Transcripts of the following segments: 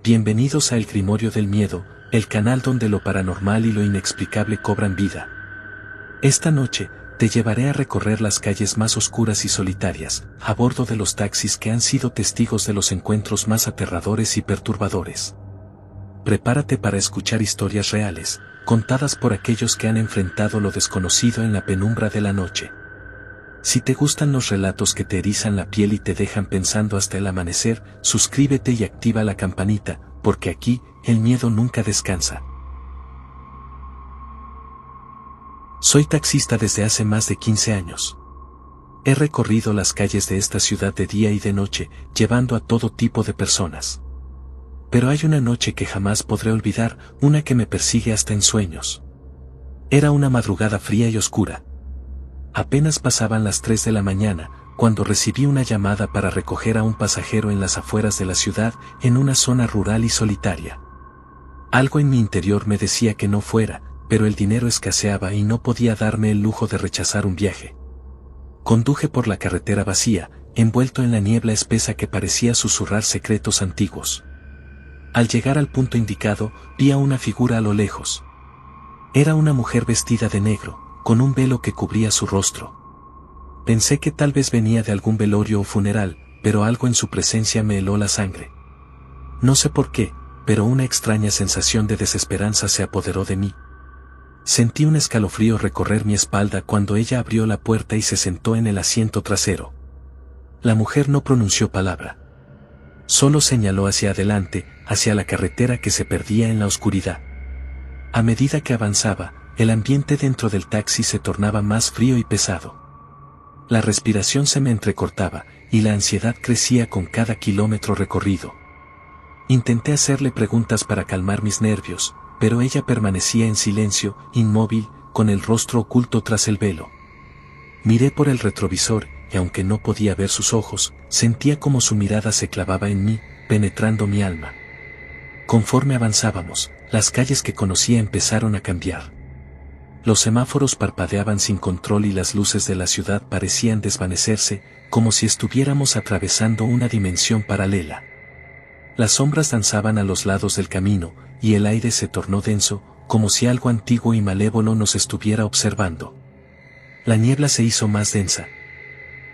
Bienvenidos a El Grimorio del Miedo, el canal donde lo paranormal y lo inexplicable cobran vida. Esta noche, te llevaré a recorrer las calles más oscuras y solitarias, a bordo de los taxis que han sido testigos de los encuentros más aterradores y perturbadores. Prepárate para escuchar historias reales, contadas por aquellos que han enfrentado lo desconocido en la penumbra de la noche. Si te gustan los relatos que te erizan la piel y te dejan pensando hasta el amanecer, suscríbete y activa la campanita, porque aquí, el miedo nunca descansa. Soy taxista desde hace más de 15 años. He recorrido las calles de esta ciudad de día y de noche, llevando a todo tipo de personas. Pero hay una noche que jamás podré olvidar, una que me persigue hasta en sueños. Era una madrugada fría y oscura. Apenas pasaban las 3 de la mañana, cuando recibí una llamada para recoger a un pasajero en las afueras de la ciudad, en una zona rural y solitaria. Algo en mi interior me decía que no fuera, pero el dinero escaseaba y no podía darme el lujo de rechazar un viaje. Conduje por la carretera vacía, envuelto en la niebla espesa que parecía susurrar secretos antiguos. Al llegar al punto indicado, vi a una figura a lo lejos. Era una mujer vestida de negro, con un velo que cubría su rostro. Pensé que tal vez venía de algún velorio o funeral, pero algo en su presencia me heló la sangre. No sé por qué, pero una extraña sensación de desesperanza se apoderó de mí. Sentí un escalofrío recorrer mi espalda cuando ella abrió la puerta y se sentó en el asiento trasero. La mujer no pronunció palabra. Solo señaló hacia adelante, hacia la carretera que se perdía en la oscuridad. A medida que avanzaba, el ambiente dentro del taxi se tornaba más frío y pesado. La respiración se me entrecortaba, y la ansiedad crecía con cada kilómetro recorrido. Intenté hacerle preguntas para calmar mis nervios, pero ella permanecía en silencio, inmóvil, con el rostro oculto tras el velo. Miré por el retrovisor, y aunque no podía ver sus ojos, sentía como su mirada se clavaba en mí, penetrando mi alma. Conforme avanzábamos, las calles que conocía empezaron a cambiar. Los semáforos parpadeaban sin control y las luces de la ciudad parecían desvanecerse, como si estuviéramos atravesando una dimensión paralela. Las sombras danzaban a los lados del camino, y el aire se tornó denso, como si algo antiguo y malévolo nos estuviera observando. La niebla se hizo más densa.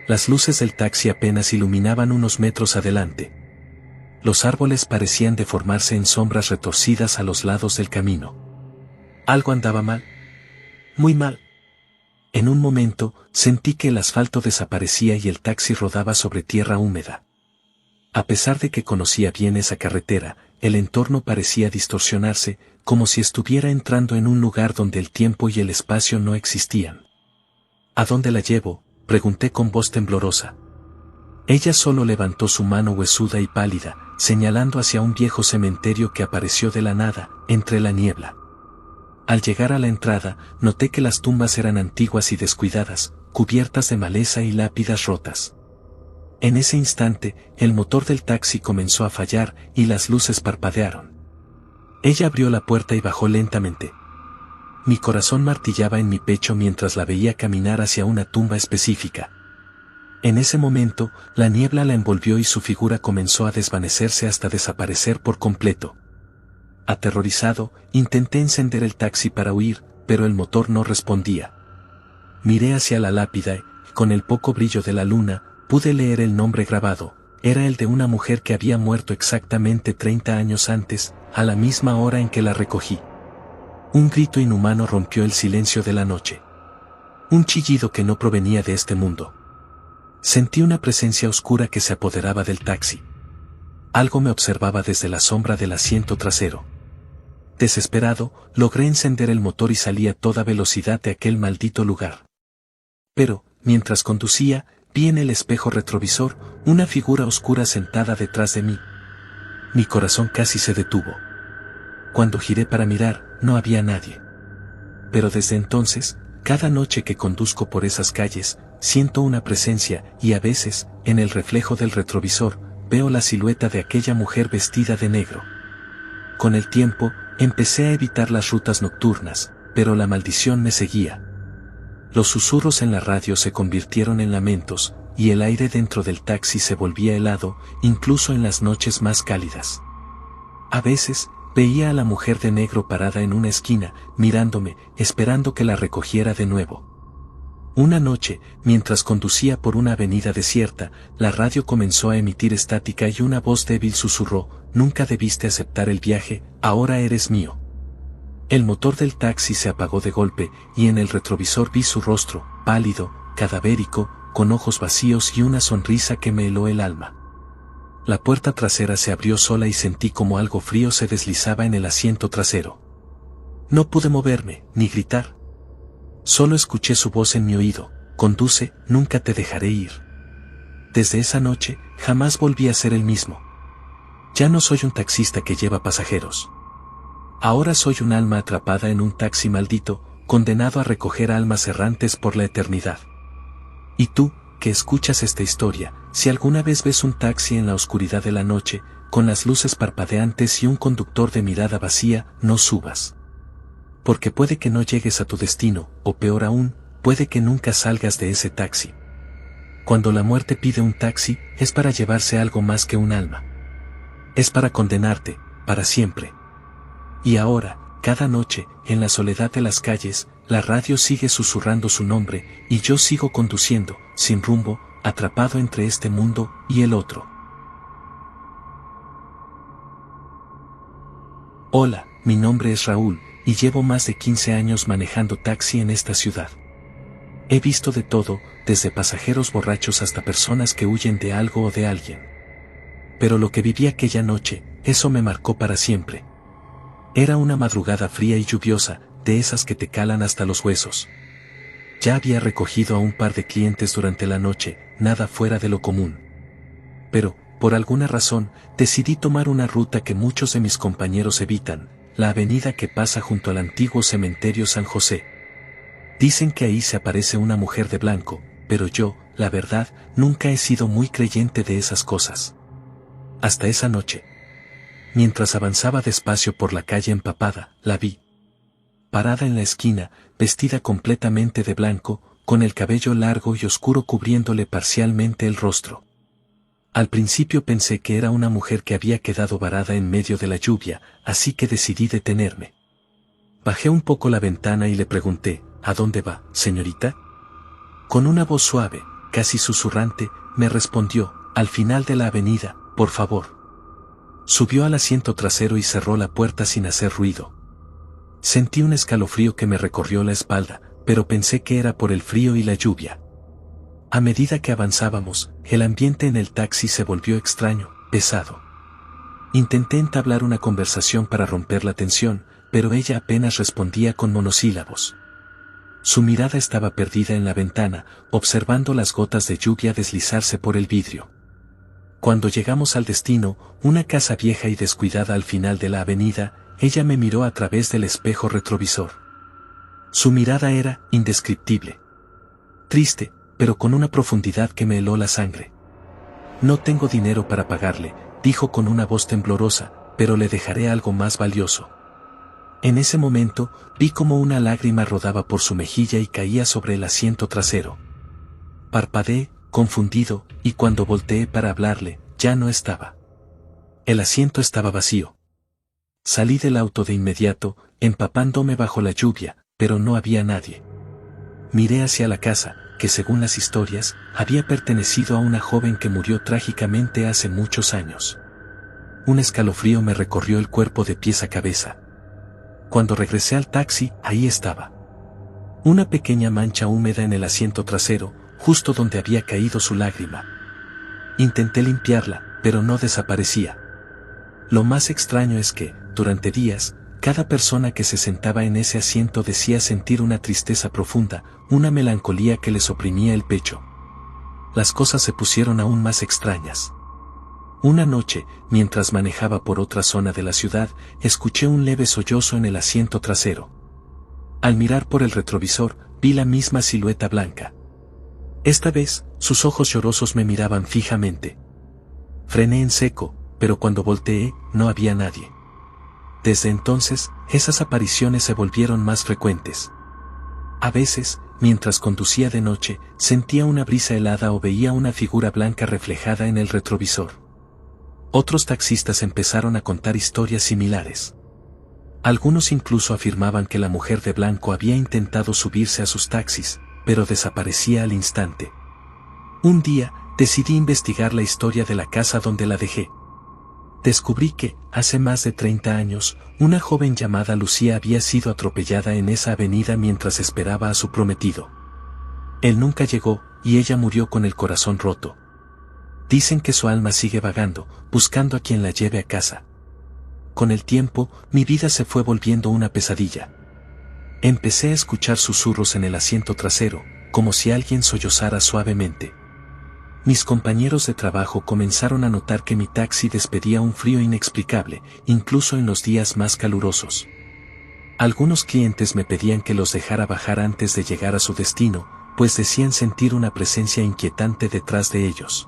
Las luces del taxi apenas iluminaban unos metros adelante. Los árboles parecían deformarse en sombras retorcidas a los lados del camino. Algo andaba mal. Muy mal. En un momento, sentí que el asfalto desaparecía y el taxi rodaba sobre tierra húmeda. A pesar de que conocía bien esa carretera, el entorno parecía distorsionarse, como si estuviera entrando en un lugar donde el tiempo y el espacio no existían. ¿A dónde la llevo?, pregunté con voz temblorosa. Ella solo levantó su mano huesuda y pálida, señalando hacia un viejo cementerio que apareció de la nada, entre la niebla. Al llegar a la entrada, noté que las tumbas eran antiguas y descuidadas, cubiertas de maleza y lápidas rotas. En ese instante, el motor del taxi comenzó a fallar y las luces parpadearon. Ella abrió la puerta y bajó lentamente. Mi corazón martillaba en mi pecho mientras la veía caminar hacia una tumba específica. En ese momento, la niebla la envolvió y su figura comenzó a desvanecerse hasta desaparecer por completo. Aterrorizado, intenté encender el taxi para huir, pero el motor no respondía. Miré hacia la lápida y, con el poco brillo de la luna, pude leer el nombre grabado. Era el de una mujer que había muerto exactamente 30 años antes, a la misma hora en que la recogí. Un grito inhumano rompió el silencio de la noche. Un chillido que no provenía de este mundo. Sentí una presencia oscura que se apoderaba del taxi. Algo me observaba desde la sombra del asiento trasero. Desesperado, logré encender el motor y salí a toda velocidad de aquel maldito lugar. Pero, mientras conducía, vi en el espejo retrovisor una figura oscura sentada detrás de mí. Mi corazón casi se detuvo. Cuando giré para mirar, no había nadie. Pero desde entonces, cada noche que conduzco por esas calles, siento una presencia y a veces, en el reflejo del retrovisor, veo la silueta de aquella mujer vestida de negro. Con el tiempo, empecé a evitar las rutas nocturnas, pero la maldición me seguía. Los susurros en la radio se convirtieron en lamentos, y el aire dentro del taxi se volvía helado, incluso en las noches más cálidas. A veces, veía a la mujer de negro parada en una esquina, mirándome, esperando que la recogiera de nuevo. Una noche, mientras conducía por una avenida desierta, la radio comenzó a emitir estática y una voz débil susurró: «Nunca debiste aceptar el viaje, ahora eres mío». El motor del taxi se apagó de golpe, y en el retrovisor vi su rostro, pálido, cadavérico, con ojos vacíos y una sonrisa que me heló el alma. La puerta trasera se abrió sola y sentí como algo frío se deslizaba en el asiento trasero. No pude moverme, ni gritar. Solo escuché su voz en mi oído: «Conduce, nunca te dejaré ir». Desde esa noche, jamás volví a ser el mismo. Ya no soy un taxista que lleva pasajeros. Ahora soy un alma atrapada en un taxi maldito, condenado a recoger almas errantes por la eternidad. Y tú, que escuchas esta historia, si alguna vez ves un taxi en la oscuridad de la noche, con las luces parpadeantes y un conductor de mirada vacía, no subas. Porque puede que no llegues a tu destino, o peor aún, puede que nunca salgas de ese taxi. Cuando la muerte pide un taxi, es para llevarse algo más que un alma. Es para condenarte, para siempre. Y ahora, cada noche, en la soledad de las calles, la radio sigue susurrando su nombre, y yo sigo conduciendo, sin rumbo, atrapado entre este mundo y el otro. Hola, mi nombre es Raúl, y llevo más de 15 años manejando taxi en esta ciudad. He visto de todo, desde pasajeros borrachos hasta personas que huyen de algo o de alguien. Pero lo que viví aquella noche, eso me marcó para siempre. Era una madrugada fría y lluviosa, de esas que te calan hasta los huesos. Ya había recogido a un par de clientes durante la noche, nada fuera de lo común. Pero, por alguna razón, decidí tomar una ruta que muchos de mis compañeros evitan, la avenida que pasa junto al antiguo cementerio San José. Dicen que ahí se aparece una mujer de blanco, pero yo, la verdad, nunca he sido muy creyente de esas cosas. Hasta esa noche. Mientras avanzaba despacio por la calle empapada, la vi. Parada en la esquina, vestida completamente de blanco, con el cabello largo y oscuro cubriéndole parcialmente el rostro. Al principio pensé que era una mujer que había quedado varada en medio de la lluvia, así que decidí detenerme. Bajé un poco la ventana y le pregunté: «¿A dónde va, señorita?». Con una voz suave, casi susurrante, me respondió: «Al final de la avenida, por favor». Subió al asiento trasero y cerró la puerta sin hacer ruido. Sentí un escalofrío que me recorrió la espalda, pero pensé que era por el frío y la lluvia. A medida que avanzábamos, el ambiente en el taxi se volvió extraño, pesado. Intenté entablar una conversación para romper la tensión, pero ella apenas respondía con monosílabos. Su mirada estaba perdida en la ventana, observando las gotas de lluvia deslizarse por el vidrio. Cuando llegamos al destino, una casa vieja y descuidada al final de la avenida, ella me miró a través del espejo retrovisor. Su mirada era indescriptible. Triste, pero con una profundidad que me heló la sangre. «No tengo dinero para pagarle», dijo con una voz temblorosa, «pero le dejaré algo más valioso». En ese momento, vi como una lágrima rodaba por su mejilla y caía sobre el asiento trasero. Parpadeé, confundido, y cuando volteé para hablarle, ya no estaba. El asiento estaba vacío. Salí del auto de inmediato, empapándome bajo la lluvia, pero no había nadie. Miré hacia la casa, que según las historias, había pertenecido a una joven que murió trágicamente hace muchos años. Un escalofrío me recorrió el cuerpo de pies a cabeza. Cuando regresé al taxi, ahí estaba. Una pequeña mancha húmeda en el asiento trasero, justo donde había caído su lágrima. Intenté limpiarla, pero no desaparecía. Lo más extraño es que, durante días, cada persona que se sentaba en ese asiento decía sentir una tristeza profunda, una melancolía que les oprimía el pecho. Las cosas se pusieron aún más extrañas. Una noche, mientras manejaba por otra zona de la ciudad, escuché un leve sollozo en el asiento trasero. Al mirar por el retrovisor, vi la misma silueta blanca. Esta vez, sus ojos llorosos me miraban fijamente. Frené en seco, pero cuando volteé, no había nadie. Desde entonces, esas apariciones se volvieron más frecuentes. A veces, mientras conducía de noche, sentía una brisa helada o veía una figura blanca reflejada en el retrovisor. Otros taxistas empezaron a contar historias similares. Algunos incluso afirmaban que la mujer de blanco había intentado subirse a sus taxis, pero desaparecía al instante. Un día, decidí investigar la historia de la casa donde la dejé. Descubrí que, hace más de 30 años, una joven llamada Lucía había sido atropellada en esa avenida mientras esperaba a su prometido. Él nunca llegó, y ella murió con el corazón roto. Dicen que su alma sigue vagando, buscando a quien la lleve a casa. Con el tiempo, mi vida se fue volviendo una pesadilla. Empecé a escuchar susurros en el asiento trasero, como si alguien sollozara suavemente. Mis compañeros de trabajo comenzaron a notar que mi taxi despedía un frío inexplicable, incluso en los días más calurosos. Algunos clientes me pedían que los dejara bajar antes de llegar a su destino, pues decían sentir una presencia inquietante detrás de ellos.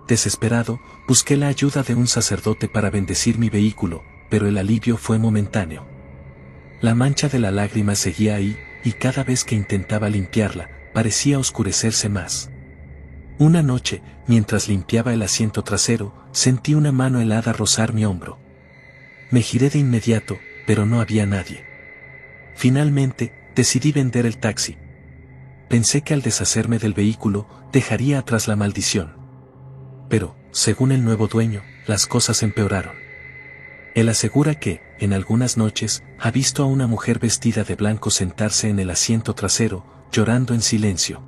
Desesperado, busqué la ayuda de un sacerdote para bendecir mi vehículo, pero el alivio fue momentáneo. La mancha de la lágrima seguía ahí, y cada vez que intentaba limpiarla, parecía oscurecerse más. Una noche, mientras limpiaba el asiento trasero, sentí una mano helada rozar mi hombro. Me giré de inmediato, pero no había nadie. Finalmente, decidí vender el taxi. Pensé que al deshacerme del vehículo, dejaría atrás la maldición. Pero, según el nuevo dueño, las cosas empeoraron. Él asegura que, en algunas noches, ha visto a una mujer vestida de blanco sentarse en el asiento trasero, llorando en silencio.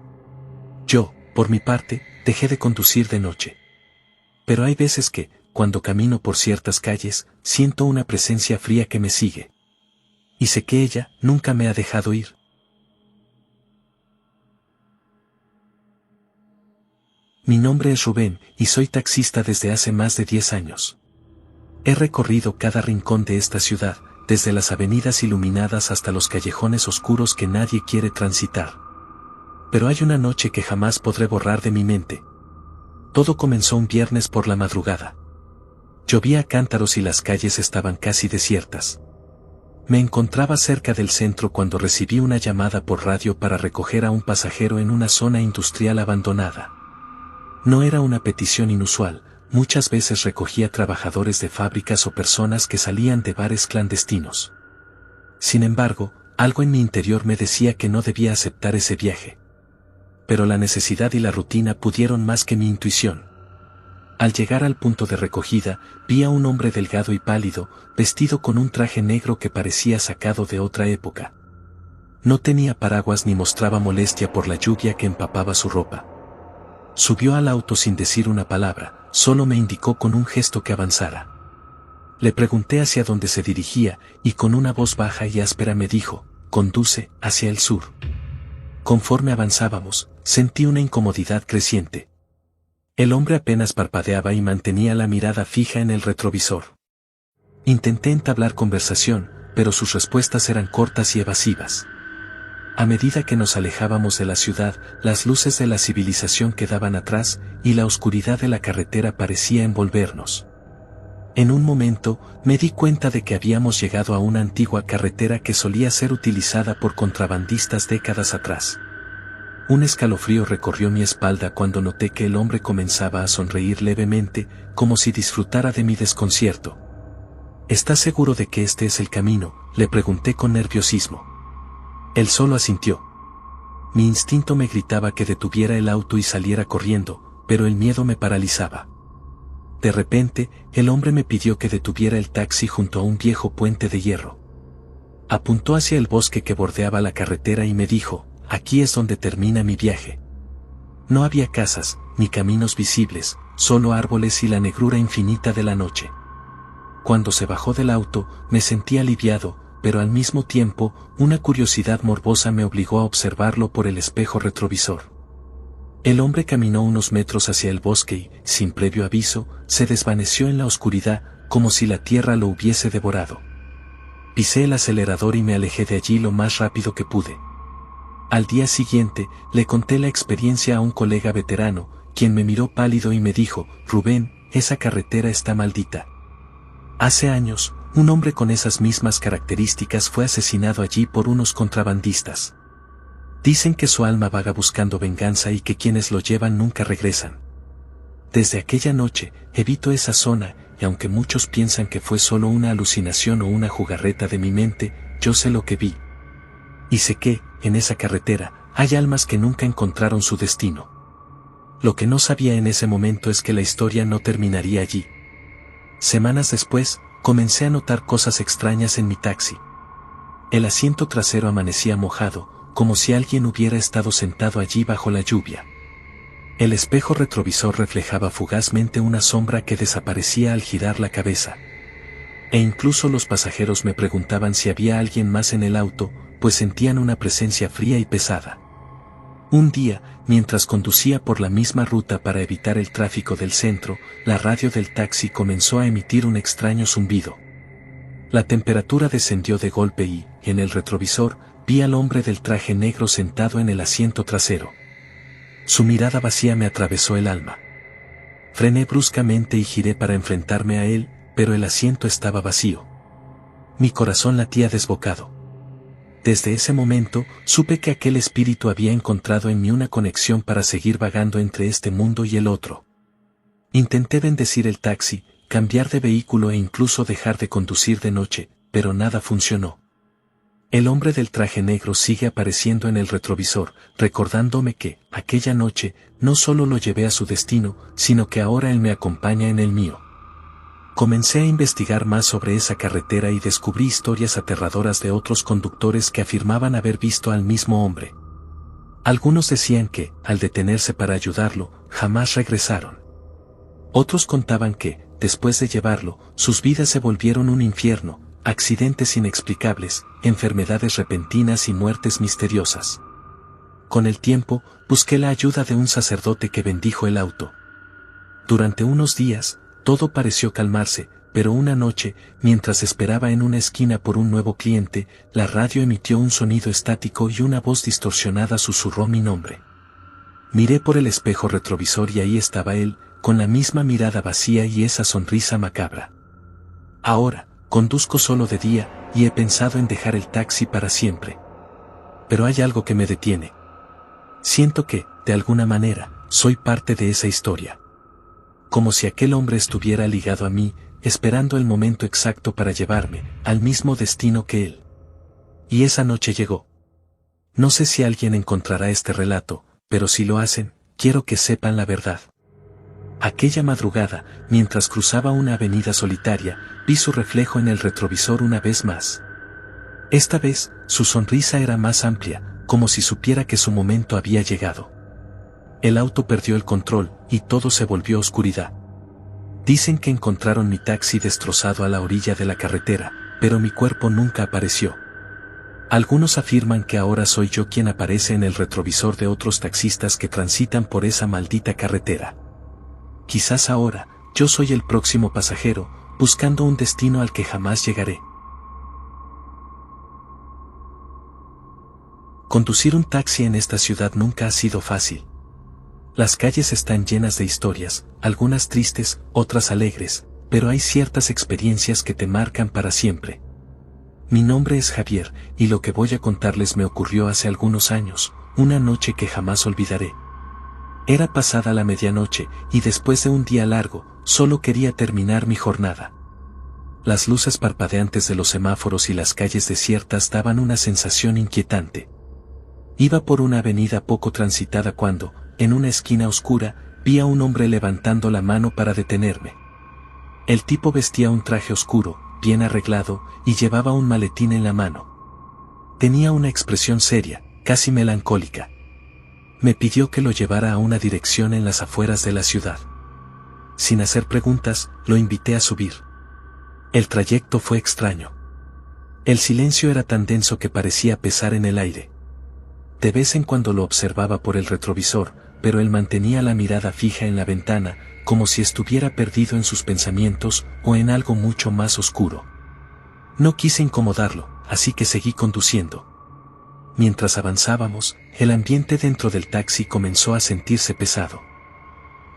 Yo, por mi parte, dejé de conducir de noche. Pero hay veces que, cuando camino por ciertas calles, siento una presencia fría que me sigue. Y sé que ella nunca me ha dejado ir. Mi nombre es Rubén, y soy taxista desde hace más de 10 años. He recorrido cada rincón de esta ciudad, desde las avenidas iluminadas hasta los callejones oscuros que nadie quiere transitar. Pero hay una noche que jamás podré borrar de mi mente. Todo comenzó un viernes por la madrugada. Llovía a cántaros y las calles estaban casi desiertas. Me encontraba cerca del centro cuando recibí una llamada por radio para recoger a un pasajero en una zona industrial abandonada. No era una petición inusual, muchas veces recogía trabajadores de fábricas o personas que salían de bares clandestinos. Sin embargo, algo en mi interior me decía que no debía aceptar ese viaje. Pero la necesidad y la rutina pudieron más que mi intuición. Al llegar al punto de recogida, vi a un hombre delgado y pálido, vestido con un traje negro que parecía sacado de otra época. No tenía paraguas ni mostraba molestia por la lluvia que empapaba su ropa. Subió al auto sin decir una palabra, solo me indicó con un gesto que avanzara. Le pregunté hacia dónde se dirigía, y con una voz baja y áspera me dijo, «Conduce hacia el sur». Conforme avanzábamos, sentí una incomodidad creciente. El hombre apenas parpadeaba y mantenía la mirada fija en el retrovisor. Intenté entablar conversación, pero sus respuestas eran cortas y evasivas. A medida que nos alejábamos de la ciudad, las luces de la civilización quedaban atrás, y la oscuridad de la carretera parecía envolvernos. En un momento, me di cuenta de que habíamos llegado a una antigua carretera que solía ser utilizada por contrabandistas décadas atrás. Un escalofrío recorrió mi espalda cuando noté que el hombre comenzaba a sonreír levemente, como si disfrutara de mi desconcierto. ¿Estás seguro de que este es el camino?, le pregunté con nerviosismo. Él solo asintió. Mi instinto me gritaba que detuviera el auto y saliera corriendo, pero el miedo me paralizaba. De repente, el hombre me pidió que detuviera el taxi junto a un viejo puente de hierro. Apuntó hacia el bosque que bordeaba la carretera y me dijo, «Aquí es donde termina mi viaje». No había casas, ni caminos visibles, solo árboles y la negrura infinita de la noche. Cuando se bajó del auto, me sentí aliviado, pero al mismo tiempo, una curiosidad morbosa me obligó a observarlo por el espejo retrovisor. El hombre caminó unos metros hacia el bosque y, sin previo aviso, se desvaneció en la oscuridad, como si la tierra lo hubiese devorado. Pisé el acelerador y me alejé de allí lo más rápido que pude. Al día siguiente, le conté la experiencia a un colega veterano, quien me miró pálido y me dijo, «Rubén, esa carretera está maldita. Hace años, un hombre con esas mismas características fue asesinado allí por unos contrabandistas. Dicen que su alma vaga buscando venganza y que quienes lo llevan nunca regresan». Desde aquella noche, evito esa zona, y aunque muchos piensan que fue solo una alucinación o una jugarreta de mi mente, yo sé lo que vi. Y sé que, en esa carretera, hay almas que nunca encontraron su destino. Lo que no sabía en ese momento es que la historia no terminaría allí. Semanas después, comencé a notar cosas extrañas en mi taxi. El asiento trasero amanecía mojado, como si alguien hubiera estado sentado allí bajo la lluvia. El espejo retrovisor reflejaba fugazmente una sombra que desaparecía al girar la cabeza. E incluso los pasajeros me preguntaban si había alguien más en el auto, pues sentían una presencia fría y pesada. Un día, mientras conducía por la misma ruta para evitar el tráfico del centro, la radio del taxi comenzó a emitir un extraño zumbido. La temperatura descendió de golpe y, en el retrovisor, vi al hombre del traje negro sentado en el asiento trasero. Su mirada vacía me atravesó el alma. Frené bruscamente y giré para enfrentarme a él, pero el asiento estaba vacío. Mi corazón latía desbocado. Desde ese momento, supe que aquel espíritu había encontrado en mí una conexión para seguir vagando entre este mundo y el otro. Intenté bendecir el taxi, cambiar de vehículo e incluso dejar de conducir de noche, pero nada funcionó. El hombre del traje negro sigue apareciendo en el retrovisor, recordándome que, aquella noche, no solo lo llevé a su destino, sino que ahora él me acompaña en el mío. Comencé a investigar más sobre esa carretera y descubrí historias aterradoras de otros conductores que afirmaban haber visto al mismo hombre. Algunos decían que, al detenerse para ayudarlo, jamás regresaron. Otros contaban que, después de llevarlo, sus vidas se volvieron un infierno, accidentes inexplicables, enfermedades repentinas y muertes misteriosas. Con el tiempo, busqué la ayuda de un sacerdote que bendijo el auto. Durante unos días, todo pareció calmarse, pero una noche, mientras esperaba en una esquina por un nuevo cliente, la radio emitió un sonido estático y una voz distorsionada susurró mi nombre. Miré por el espejo retrovisor y ahí estaba él, con la misma mirada vacía y esa sonrisa macabra. Ahora, conduzco solo de día, y he pensado en dejar el taxi para siempre. Pero hay algo que me detiene. Siento que, de alguna manera, soy parte de esa historia. Como si aquel hombre estuviera ligado a mí, esperando el momento exacto para llevarme al mismo destino que él. Y esa noche llegó. No sé si alguien encontrará este relato, pero si lo hacen, quiero que sepan la verdad. Aquella madrugada, mientras cruzaba una avenida solitaria, vi su reflejo en el retrovisor una vez más. Esta vez, su sonrisa era más amplia, como si supiera que su momento había llegado. El auto perdió el control, y todo se volvió oscuridad. Dicen que encontraron mi taxi destrozado a la orilla de la carretera, pero mi cuerpo nunca apareció. Algunos afirman que ahora soy yo quien aparece en el retrovisor de otros taxistas que transitan por esa maldita carretera. Quizás ahora, yo soy el próximo pasajero, buscando un destino al que jamás llegaré. Conducir un taxi en esta ciudad nunca ha sido fácil. Las calles están llenas de historias, algunas tristes, otras alegres, pero hay ciertas experiencias que te marcan para siempre. Mi nombre es Javier, y lo que voy a contarles me ocurrió hace algunos años, una noche que jamás olvidaré. Era pasada la medianoche, y después de un día largo, solo quería terminar mi jornada. Las luces parpadeantes de los semáforos y las calles desiertas daban una sensación inquietante. Iba por una avenida poco transitada cuando, en una esquina oscura, vi a un hombre levantando la mano para detenerme. El tipo vestía un traje oscuro, bien arreglado, y llevaba un maletín en la mano. Tenía una expresión seria, casi melancólica. Me pidió que lo llevara a una dirección en las afueras de la ciudad. Sin hacer preguntas, lo invité a subir. El trayecto fue extraño. El silencio era tan denso que parecía pesar en el aire. De vez en cuando lo observaba por el retrovisor, pero él mantenía la mirada fija en la ventana, como si estuviera perdido en sus pensamientos o en algo mucho más oscuro. No quise incomodarlo, así que seguí conduciendo. Mientras avanzábamos, el ambiente dentro del taxi comenzó a sentirse pesado.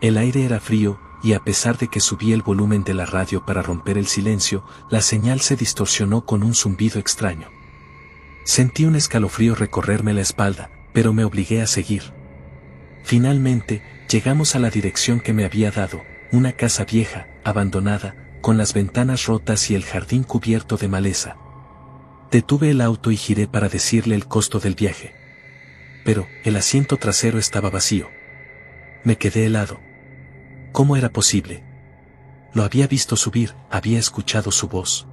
El aire era frío, y a pesar de que subí el volumen de la radio para romper el silencio, la señal se distorsionó con un zumbido extraño. Sentí un escalofrío recorrerme la espalda, pero me obligué a seguir. Finalmente, Llegamos a la dirección que me había dado, una casa vieja, abandonada, con las ventanas rotas y el jardín cubierto de maleza. Detuve el auto y giré para decirle el costo del viaje. Pero el asiento trasero estaba vacío. Me quedé helado. ¿Cómo era posible? Lo había visto subir, había escuchado su voz.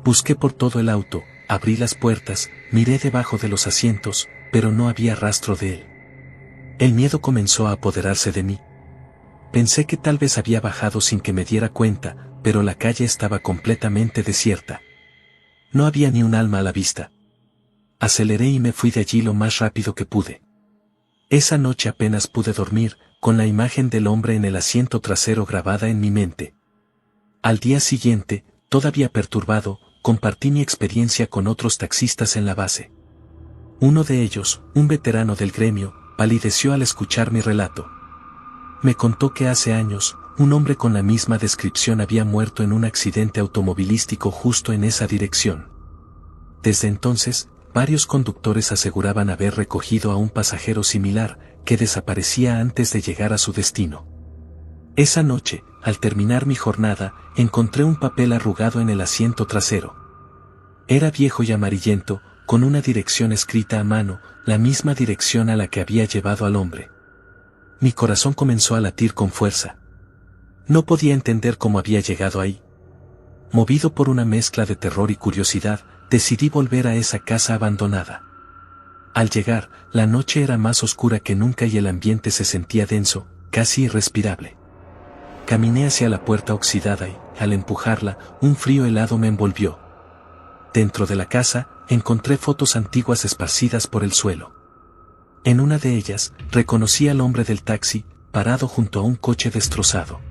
Busqué por todo el auto, abrí las puertas, miré debajo de los asientos, pero no había rastro de él. El miedo comenzó a apoderarse de mí. Pensé que tal vez había bajado sin que me diera cuenta, pero la calle estaba completamente desierta. No había ni un alma a la vista. Aceleré y me fui de allí lo más rápido que pude. Esa noche apenas pude dormir, con la imagen del hombre en el asiento trasero grabada en mi mente. Al día siguiente, todavía perturbado, compartí mi experiencia con otros taxistas en la base. Uno de ellos, un veterano del gremio, palideció al escuchar mi relato. Me contó que hace años, un hombre con la misma descripción había muerto en un accidente automovilístico justo en esa dirección. Desde entonces, varios conductores aseguraban haber recogido a un pasajero similar, que desaparecía antes de llegar a su destino. Esa noche, al terminar mi jornada, encontré un papel arrugado en el asiento trasero. Era viejo y amarillento, con una dirección escrita a mano, la misma dirección a la que había llevado al hombre. Mi corazón comenzó a latir con fuerza. No podía entender cómo había llegado ahí. Movido por una mezcla de terror y curiosidad, decidí volver a esa casa abandonada. Al llegar, la noche era más oscura que nunca y el ambiente se sentía denso, casi irrespirable. Caminé hacia la puerta oxidada y, al empujarla, un frío helado me envolvió. Dentro de la casa, encontré fotos antiguas esparcidas por el suelo. En una de ellas, reconocí al hombre del taxi, parado junto a un coche destrozado.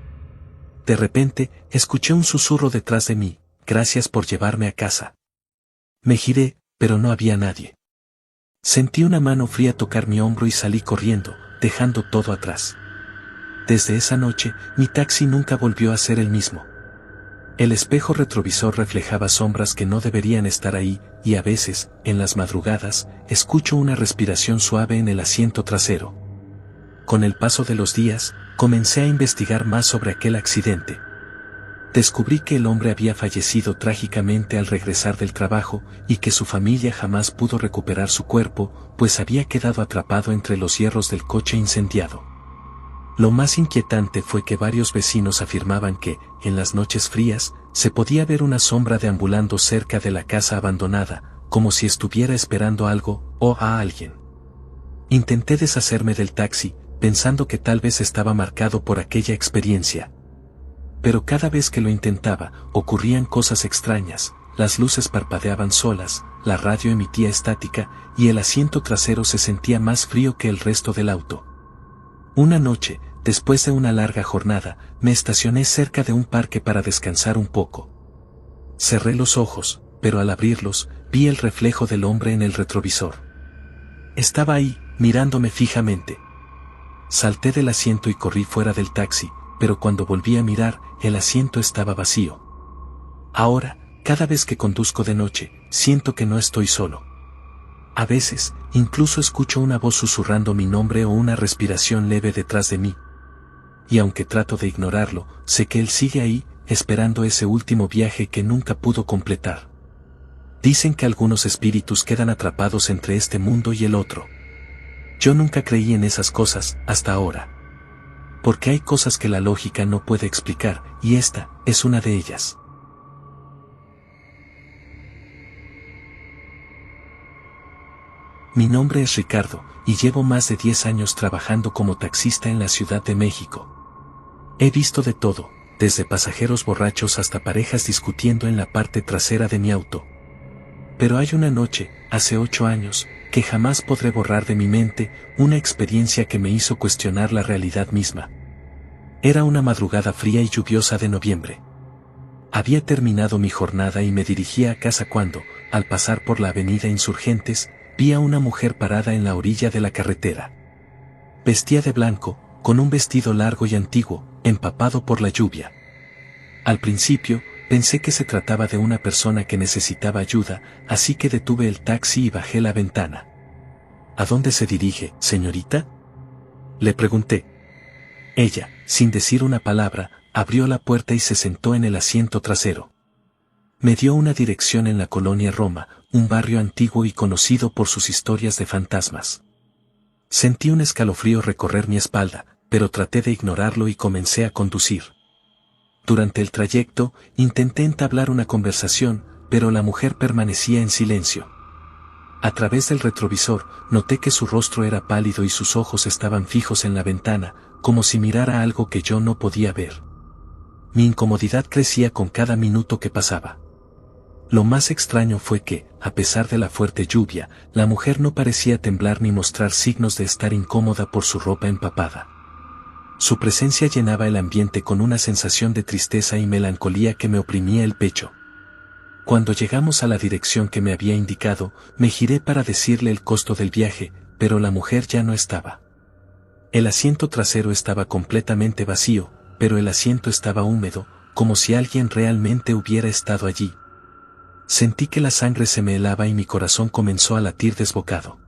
De repente, escuché un susurro detrás de mí: «Gracias por llevarme a casa». Me giré, pero no había nadie. Sentí una mano fría tocar mi hombro y salí corriendo, dejando todo atrás. Desde esa noche, mi taxi nunca volvió a ser el mismo. El espejo retrovisor reflejaba sombras que no deberían estar ahí, y a veces, en las madrugadas, escucho una respiración suave en el asiento trasero. Con el paso de los días, comencé a investigar más sobre aquel accidente. Descubrí que el hombre había fallecido trágicamente al regresar del trabajo, y que su familia jamás pudo recuperar su cuerpo, pues había quedado atrapado entre los hierros del coche incendiado. Lo más inquietante fue que varios vecinos afirmaban que, en las noches frías, se podía ver una sombra deambulando cerca de la casa abandonada, como si estuviera esperando algo, o a alguien. Intenté deshacerme del taxi, pensando que tal vez estaba marcado por aquella experiencia. Pero cada vez que lo intentaba, ocurrían cosas extrañas: las luces parpadeaban solas, la radio emitía estática, y el asiento trasero se sentía más frío que el resto del auto. Una noche, después de una larga jornada, me estacioné cerca de un parque para descansar un poco. Cerré los ojos, pero al abrirlos, vi el reflejo del hombre en el retrovisor. Estaba ahí, mirándome fijamente. Salté del asiento y corrí fuera del taxi, pero cuando volví a mirar, el asiento estaba vacío. Ahora, cada vez que conduzco de noche, siento que no estoy solo. A veces, incluso escucho una voz susurrando mi nombre o una respiración leve detrás de mí. Y aunque trato de ignorarlo, sé que él sigue ahí, esperando ese último viaje que nunca pudo completar. Dicen que algunos espíritus quedan atrapados entre este mundo y el otro. Yo nunca creí en esas cosas, hasta ahora. Porque hay cosas que la lógica no puede explicar, y esta es una de ellas. Mi nombre es Ricardo, y llevo más de 10 años trabajando como taxista en la Ciudad de México. He visto de todo, desde pasajeros borrachos hasta parejas discutiendo en la parte trasera de mi auto. Pero hay una noche, hace 8 años, que jamás podré borrar de mi mente, una experiencia que me hizo cuestionar la realidad misma. Era una madrugada fría y lluviosa de noviembre. Había terminado mi jornada y me dirigía a casa cuando, al pasar por la avenida Insurgentes, vi a una mujer parada en la orilla de la carretera. Vestía de blanco, con un vestido largo y antiguo, empapado por la lluvia. Al principio, pensé que se trataba de una persona que necesitaba ayuda, así que detuve el taxi y bajé la ventana. ¿A dónde se dirige, señorita?, le pregunté. Ella, sin decir una palabra, abrió la puerta y se sentó en el asiento trasero. Me dio una dirección en la colonia Roma, un barrio antiguo y conocido por sus historias de fantasmas. Sentí un escalofrío recorrer mi espalda, pero traté de ignorarlo y comencé a conducir. Durante el trayecto, intenté entablar una conversación, pero la mujer permanecía en silencio. A través del retrovisor, noté que su rostro era pálido y sus ojos estaban fijos en la ventana, como si mirara algo que yo no podía ver. Mi incomodidad crecía con cada minuto que pasaba. Lo más extraño fue que, a pesar de la fuerte lluvia, la mujer no parecía temblar ni mostrar signos de estar incómoda por su ropa empapada. Su presencia llenaba el ambiente con una sensación de tristeza y melancolía que me oprimía el pecho. Cuando llegamos a la dirección que me había indicado, me giré para decirle el costo del viaje, pero la mujer ya no estaba. El asiento trasero estaba completamente vacío, pero el asiento estaba húmedo, como si alguien realmente hubiera estado allí. Sentí que la sangre se me helaba y mi corazón comenzó a latir desbocado.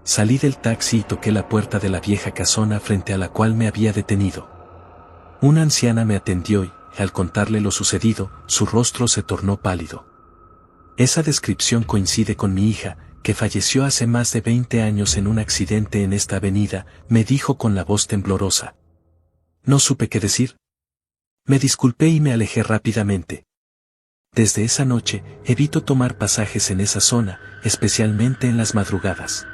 Salí del taxi y toqué la puerta de la vieja casona frente a la cual me había detenido. Una anciana me atendió y, al contarle lo sucedido, su rostro se tornó pálido. Esa descripción coincide con mi hija, que falleció hace más de 20 años en un accidente en esta avenida, me dijo con la voz temblorosa. No supe qué decir. Me disculpé y me alejé rápidamente. Desde esa noche, evito tomar pasajes en esa zona, especialmente en las madrugadas.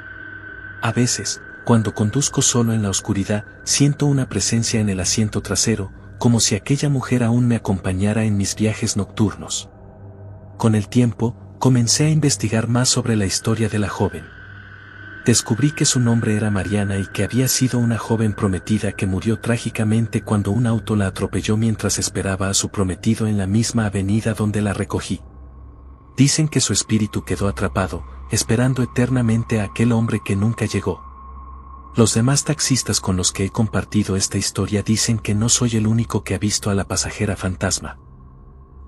A veces, cuando conduzco solo en la oscuridad, siento una presencia en el asiento trasero, como si aquella mujer aún me acompañara en mis viajes nocturnos. Con el tiempo, comencé a investigar más sobre la historia de la joven. Descubrí que su nombre era Mariana y que había sido una joven prometida que murió trágicamente cuando un auto la atropelló mientras esperaba a su prometido en la misma avenida donde la recogí. Dicen que su espíritu quedó atrapado, esperando eternamente a aquel hombre que nunca llegó. Los demás taxistas con los que he compartido esta historia dicen que no soy el único que ha visto a la pasajera fantasma.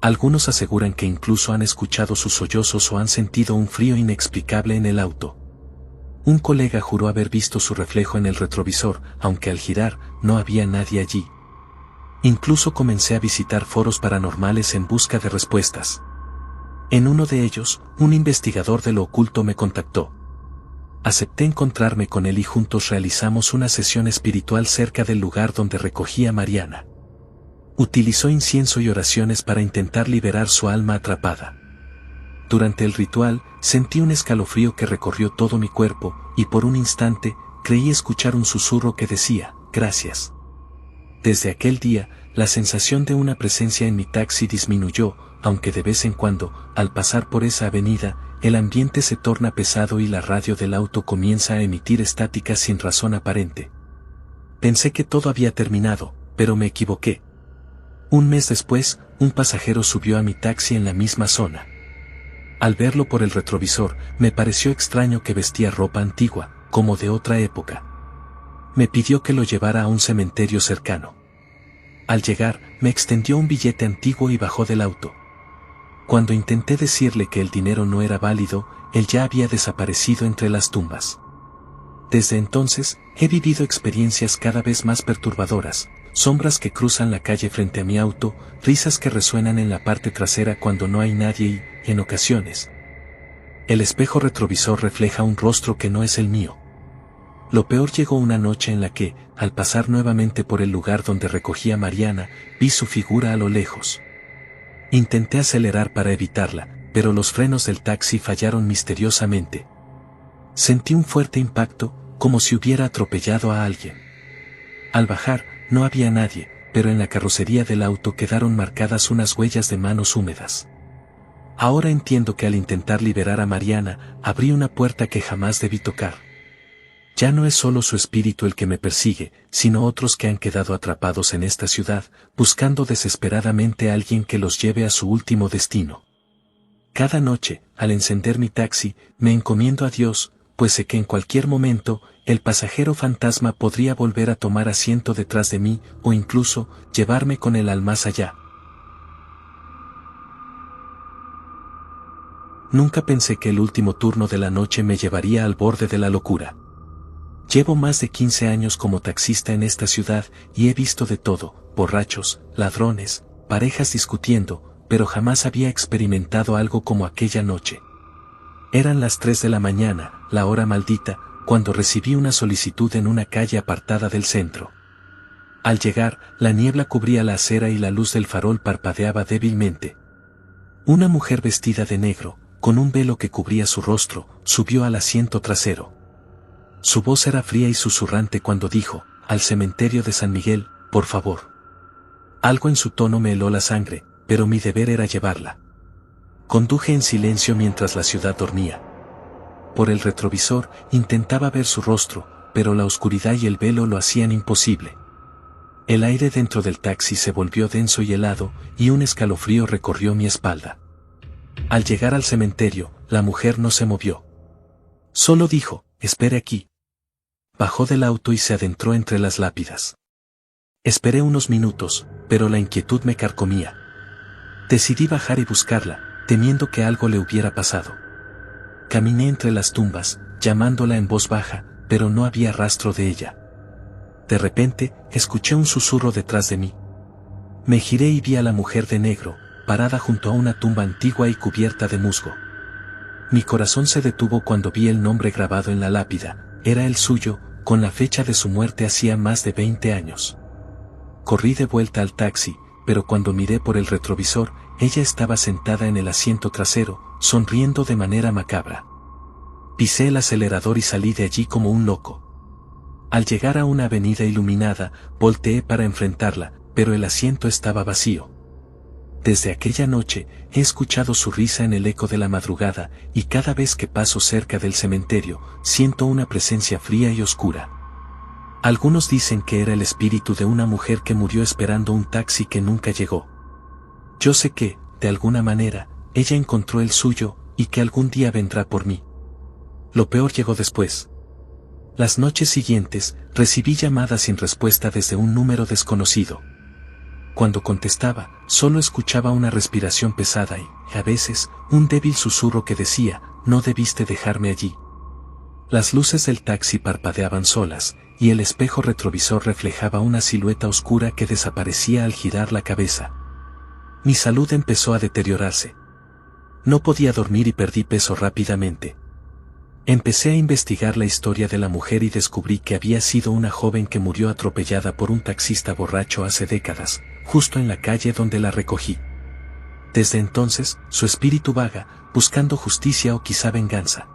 Algunos aseguran que incluso han escuchado sus sollozos o han sentido un frío inexplicable en el auto. Un colega juró haber visto su reflejo en el retrovisor, aunque al girar, no había nadie allí. Incluso comencé a visitar foros paranormales en busca de respuestas. En uno de ellos, un investigador de lo oculto me contactó. Acepté encontrarme con él y juntos realizamos una sesión espiritual cerca del lugar donde recogí a Mariana. Utilizó incienso y oraciones para intentar liberar su alma atrapada. Durante el ritual, sentí un escalofrío que recorrió todo mi cuerpo, y por un instante, creí escuchar un susurro que decía, gracias. Desde aquel día, la sensación de una presencia en mi taxi disminuyó, aunque de vez en cuando, al pasar por esa avenida, el ambiente se torna pesado y la radio del auto comienza a emitir estática sin razón aparente. Pensé que todo había terminado, pero me equivoqué. Un mes después, un pasajero subió a mi taxi en la misma zona. Al verlo por el retrovisor, me pareció extraño que vestía ropa antigua, como de otra época. Me pidió que lo llevara a un cementerio cercano. Al llegar, me extendió un billete antiguo y bajó del auto. Cuando intenté decirle que el dinero no era válido, él ya había desaparecido entre las tumbas. Desde entonces, he vivido experiencias cada vez más perturbadoras, sombras que cruzan la calle frente a mi auto, risas que resuenan en la parte trasera cuando no hay nadie y, en ocasiones, el espejo retrovisor refleja un rostro que no es el mío. Lo peor llegó una noche en la que, al pasar nuevamente por el lugar donde recogí a Mariana, vi su figura a lo lejos. Intenté acelerar para evitarla, pero los frenos del taxi fallaron misteriosamente. Sentí un fuerte impacto, como si hubiera atropellado a alguien. Al bajar, no había nadie, pero en la carrocería del auto quedaron marcadas unas huellas de manos húmedas. Ahora entiendo que al intentar liberar a Mariana, abrí una puerta que jamás debí tocar. Ya no es solo su espíritu el que me persigue, sino otros que han quedado atrapados en esta ciudad, buscando desesperadamente a alguien que los lleve a su último destino. Cada noche, al encender mi taxi, me encomiendo a Dios, pues sé que en cualquier momento, el pasajero fantasma podría volver a tomar asiento detrás de mí, o incluso, llevarme con él al más allá. Nunca pensé que el último turno de la noche me llevaría al borde de la locura. Llevo más de 15 años como taxista en esta ciudad y he visto de todo, borrachos, ladrones, parejas discutiendo, pero jamás había experimentado algo como aquella noche. Eran las 3 de la mañana, la hora maldita, cuando recibí una solicitud en una calle apartada del centro. Al llegar, la niebla cubría la acera y la luz del farol parpadeaba débilmente. Una mujer vestida de negro, con un velo que cubría su rostro, subió al asiento trasero. Su voz era fría y susurrante cuando dijo, «Al cementerio de San Miguel, por favor». Algo en su tono me heló la sangre, pero mi deber era llevarla. Conduje en silencio mientras la ciudad dormía. Por el retrovisor, intentaba ver su rostro, pero la oscuridad y el velo lo hacían imposible. El aire dentro del taxi se volvió denso y helado, y un escalofrío recorrió mi espalda. Al llegar al cementerio, la mujer no se movió. Solo dijo, «Espere aquí». Bajó del auto y se adentró entre las lápidas. Esperé unos minutos, pero la inquietud me carcomía. Decidí bajar y buscarla, temiendo que algo le hubiera pasado. Caminé entre las tumbas, llamándola en voz baja, pero no había rastro de ella. De repente, escuché un susurro detrás de mí. Me giré y vi a la mujer de negro, parada junto a una tumba antigua y cubierta de musgo. Mi corazón se detuvo cuando vi el nombre grabado en la lápida, era el suyo, con la fecha de su muerte hacía más de 20 años. Corrí de vuelta al taxi, pero cuando miré por el retrovisor, ella estaba sentada en el asiento trasero, sonriendo de manera macabra. Pisé el acelerador y salí de allí como un loco. Al llegar a una avenida iluminada, volteé para enfrentarla, pero el asiento estaba vacío. Desde aquella noche, he escuchado su risa en el eco de la madrugada, y cada vez que paso cerca del cementerio, siento una presencia fría y oscura. Algunos dicen que era el espíritu de una mujer que murió esperando un taxi que nunca llegó. Yo sé que, de alguna manera, ella encontró el suyo, y que algún día vendrá por mí. Lo peor llegó después. Las noches siguientes, recibí llamadas sin respuesta desde un número desconocido. Cuando contestaba, solo escuchaba una respiración pesada y, a veces, un débil susurro que decía, «No debiste dejarme allí». Las luces del taxi parpadeaban solas, y el espejo retrovisor reflejaba una silueta oscura que desaparecía al girar la cabeza. Mi salud empezó a deteriorarse. No podía dormir y perdí peso rápidamente. Empecé a investigar la historia de la mujer y descubrí que había sido una joven que murió atropellada por un taxista borracho hace décadas, justo en la calle donde la recogí. Desde entonces, su espíritu vaga, buscando justicia o quizá venganza.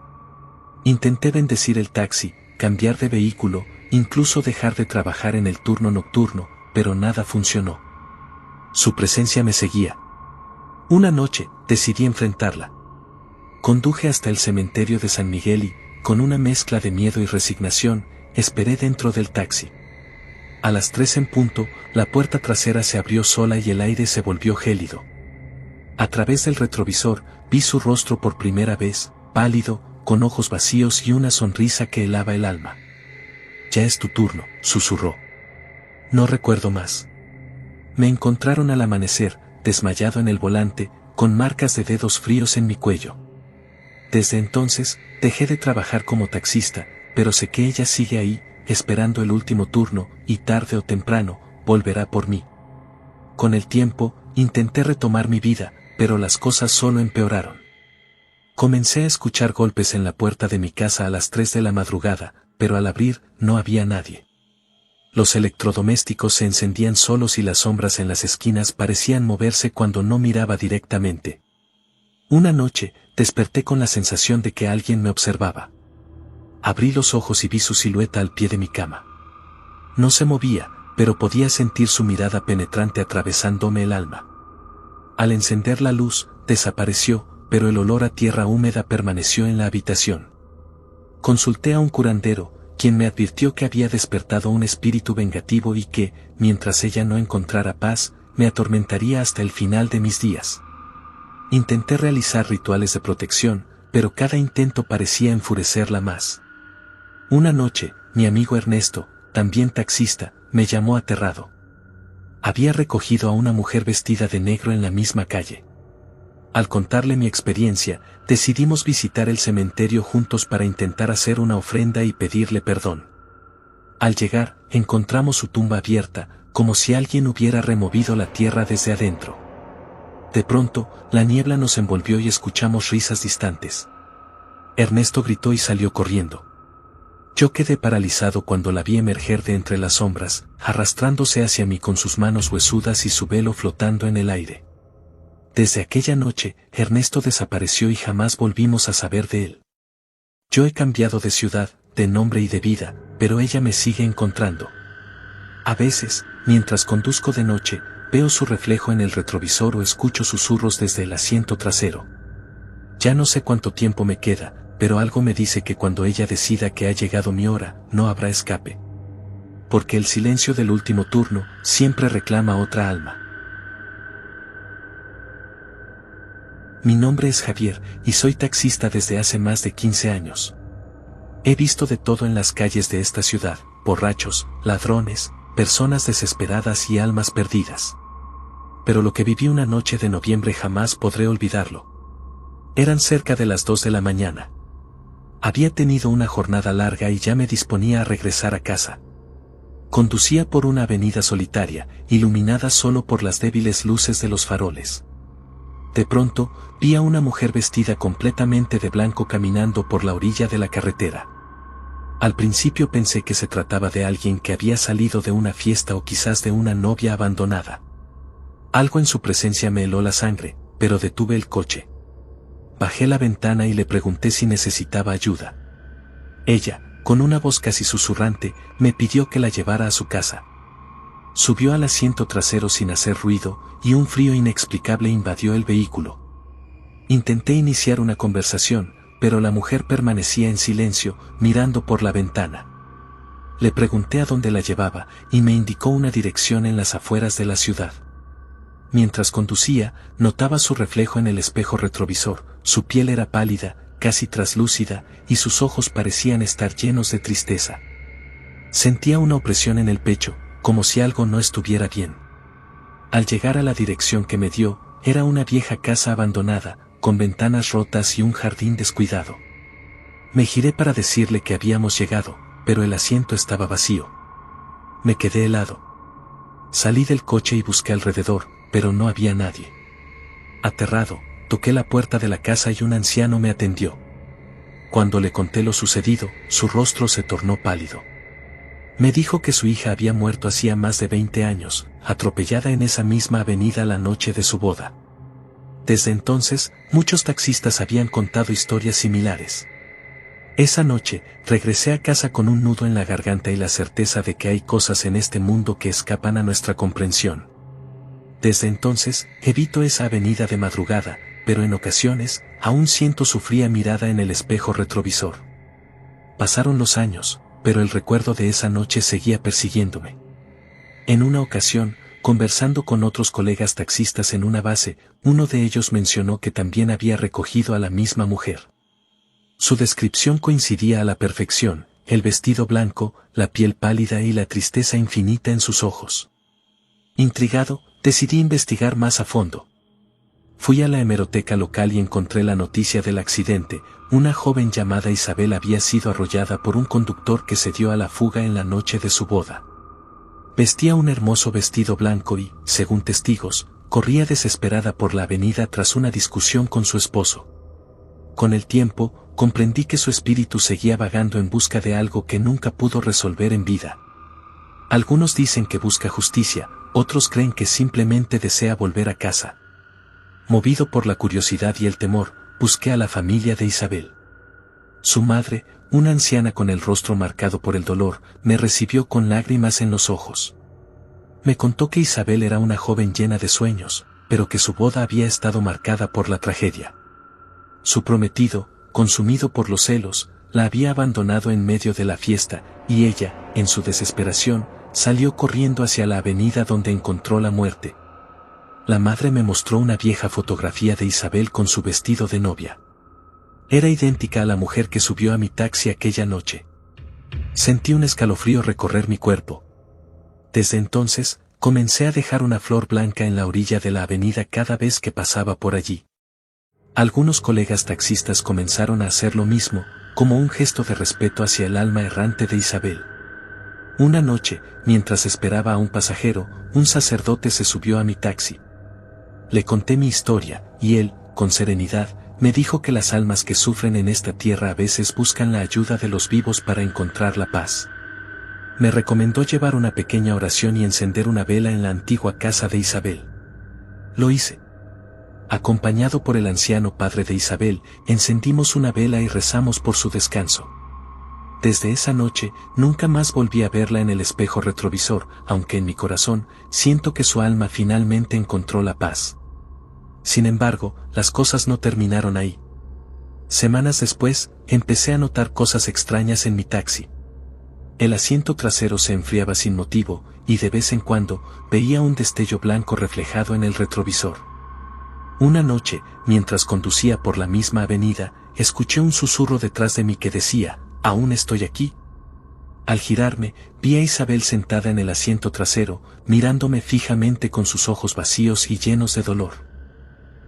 Intenté bendecir el taxi, cambiar de vehículo, incluso dejar de trabajar en el turno nocturno, pero nada funcionó. Su presencia me seguía. Una noche, decidí enfrentarla. Conduje hasta el cementerio de San Miguel y, con una mezcla de miedo y resignación, esperé dentro del taxi. A las 3 en punto, la puerta trasera se abrió sola y el aire se volvió gélido. A través del retrovisor, vi su rostro por primera vez, pálido, con ojos vacíos y una sonrisa que helaba el alma. «Ya es tu turno», susurró. No recuerdo más. Me encontraron al amanecer, desmayado en el volante, con marcas de dedos fríos en mi cuello. Desde entonces, dejé de trabajar como taxista, pero sé que ella sigue ahí, esperando el último turno, y tarde o temprano, volverá por mí. Con el tiempo, intenté retomar mi vida, pero las cosas solo empeoraron. Comencé a escuchar golpes en la puerta de mi casa a las 3 de la madrugada, pero al abrir, no había nadie. Los electrodomésticos se encendían solos y las sombras en las esquinas parecían moverse cuando no miraba directamente. Una noche, desperté con la sensación de que alguien me observaba. Abrí los ojos y vi su silueta al pie de mi cama. No se movía, pero podía sentir su mirada penetrante atravesándome el alma. Al encender la luz, desapareció, pero el olor a tierra húmeda permaneció en la habitación. Consulté a un curandero, quien me advirtió que había despertado un espíritu vengativo y que, mientras ella no encontrara paz, me atormentaría hasta el final de mis días. Intenté realizar rituales de protección, pero cada intento parecía enfurecerla más. Una noche, mi amigo Ernesto, también taxista, me llamó aterrado. Había recogido a una mujer vestida de negro en la misma calle. Al contarle mi experiencia, decidimos visitar el cementerio juntos para intentar hacer una ofrenda y pedirle perdón. Al llegar, encontramos su tumba abierta, como si alguien hubiera removido la tierra desde adentro. De pronto, la niebla nos envolvió y escuchamos risas distantes. Ernesto gritó y salió corriendo. Yo quedé paralizado cuando la vi emerger de entre las sombras, arrastrándose hacia mí con sus manos huesudas y su velo flotando en el aire. Desde aquella noche, Ernesto desapareció y jamás volvimos a saber de él. Yo he cambiado de ciudad, de nombre y de vida, pero ella me sigue encontrando. A veces, mientras conduzco de noche, veo su reflejo en el retrovisor o escucho susurros desde el asiento trasero. Ya no sé cuánto tiempo me queda, pero algo me dice que cuando ella decida que ha llegado mi hora, no habrá escape. Porque el silencio del último turno siempre reclama otra alma. Mi nombre es Javier, y soy taxista desde hace más de 15 años. He visto de todo en las calles de esta ciudad: borrachos, ladrones, personas desesperadas y almas perdidas. Pero lo que viví una noche de noviembre jamás podré olvidarlo. Eran cerca de las 2 de la mañana. Había tenido una jornada larga y ya me disponía a regresar a casa. Conducía por una avenida solitaria, iluminada solo por las débiles luces de los faroles. De pronto, vi a una mujer vestida completamente de blanco caminando por la orilla de la carretera. Al principio pensé que se trataba de alguien que había salido de una fiesta o quizás de una novia abandonada. Algo en su presencia me heló la sangre, pero detuve el coche. Bajé la ventana y le pregunté si necesitaba ayuda. Ella, con una voz casi susurrante, me pidió que la llevara a su casa. Subió al asiento trasero sin hacer ruido, y un frío inexplicable invadió el vehículo. Intenté iniciar una conversación, pero la mujer permanecía en silencio, mirando por la ventana. Le pregunté a dónde la llevaba, y me indicó una dirección en las afueras de la ciudad. Mientras conducía, notaba su reflejo en el espejo retrovisor. Su piel era pálida, casi traslúcida, y sus ojos parecían estar llenos de tristeza. Sentía una opresión en el pecho, como si algo no estuviera bien. Al llegar a la dirección que me dio, era una vieja casa abandonada, con ventanas rotas y un jardín descuidado. Me giré para decirle que habíamos llegado, pero el asiento estaba vacío. Me quedé helado. Salí del coche y busqué alrededor, pero no había nadie. Aterrado, toqué la puerta de la casa y un anciano me atendió. Cuando le conté lo sucedido, su rostro se tornó pálido. Me dijo que su hija había muerto hacía más de 20 años, atropellada en esa misma avenida la noche de su boda. Desde entonces, muchos taxistas habían contado historias similares. Esa noche, regresé a casa con un nudo en la garganta y la certeza de que hay cosas en este mundo que escapan a nuestra comprensión. Desde entonces, evito esa avenida de madrugada, pero en ocasiones, aún siento su fría mirada en el espejo retrovisor. Pasaron los años, pero el recuerdo de esa noche seguía persiguiéndome. En una ocasión, conversando con otros colegas taxistas en una base, uno de ellos mencionó que también había recogido a la misma mujer. Su descripción coincidía a la perfección: el vestido blanco, la piel pálida y la tristeza infinita en sus ojos. Intrigado, decidí investigar más a fondo. Fui a la hemeroteca local y encontré la noticia del accidente. Una joven llamada Isabel había sido arrollada por un conductor que se dio a la fuga en la noche de su boda. Vestía un hermoso vestido blanco y, según testigos, corría desesperada por la avenida tras una discusión con su esposo. Con el tiempo, comprendí que su espíritu seguía vagando en busca de algo que nunca pudo resolver en vida. Algunos dicen que busca justicia, otros creen que simplemente desea volver a casa. Movido por la curiosidad y el temor, busqué a la familia de Isabel. Su madre, una anciana con el rostro marcado por el dolor, me recibió con lágrimas en los ojos. Me contó que Isabel era una joven llena de sueños, pero que su boda había estado marcada por la tragedia. Su prometido, consumido por los celos, la había abandonado en medio de la fiesta, y ella, en su desesperación, salió corriendo hacia la avenida donde encontró la muerte. La madre me mostró una vieja fotografía de Isabel con su vestido de novia. Era idéntica a la mujer que subió a mi taxi aquella noche. Sentí un escalofrío recorrer mi cuerpo. Desde entonces, comencé a dejar una flor blanca en la orilla de la avenida cada vez que pasaba por allí. Algunos colegas taxistas comenzaron a hacer lo mismo, como un gesto de respeto hacia el alma errante de Isabel. Una noche, mientras esperaba a un pasajero, un sacerdote se subió a mi taxi. Le conté mi historia, y él, con serenidad, me dijo que las almas que sufren en esta tierra a veces buscan la ayuda de los vivos para encontrar la paz. Me recomendó llevar una pequeña oración y encender una vela en la antigua casa de Isabel. Lo hice. Acompañado por el anciano padre de Isabel, encendimos una vela y rezamos por su descanso. Desde esa noche, nunca más volví a verla en el espejo retrovisor, aunque en mi corazón, siento que su alma finalmente encontró la paz. Sin embargo, las cosas no terminaron ahí. Semanas después, empecé a notar cosas extrañas en mi taxi. El asiento trasero se enfriaba sin motivo, y de vez en cuando, veía un destello blanco reflejado en el retrovisor. Una noche, mientras conducía por la misma avenida, escuché un susurro detrás de mí que decía, «¿Aún estoy aquí?». Al girarme, vi a Isabel sentada en el asiento trasero, mirándome fijamente con sus ojos vacíos y llenos de dolor.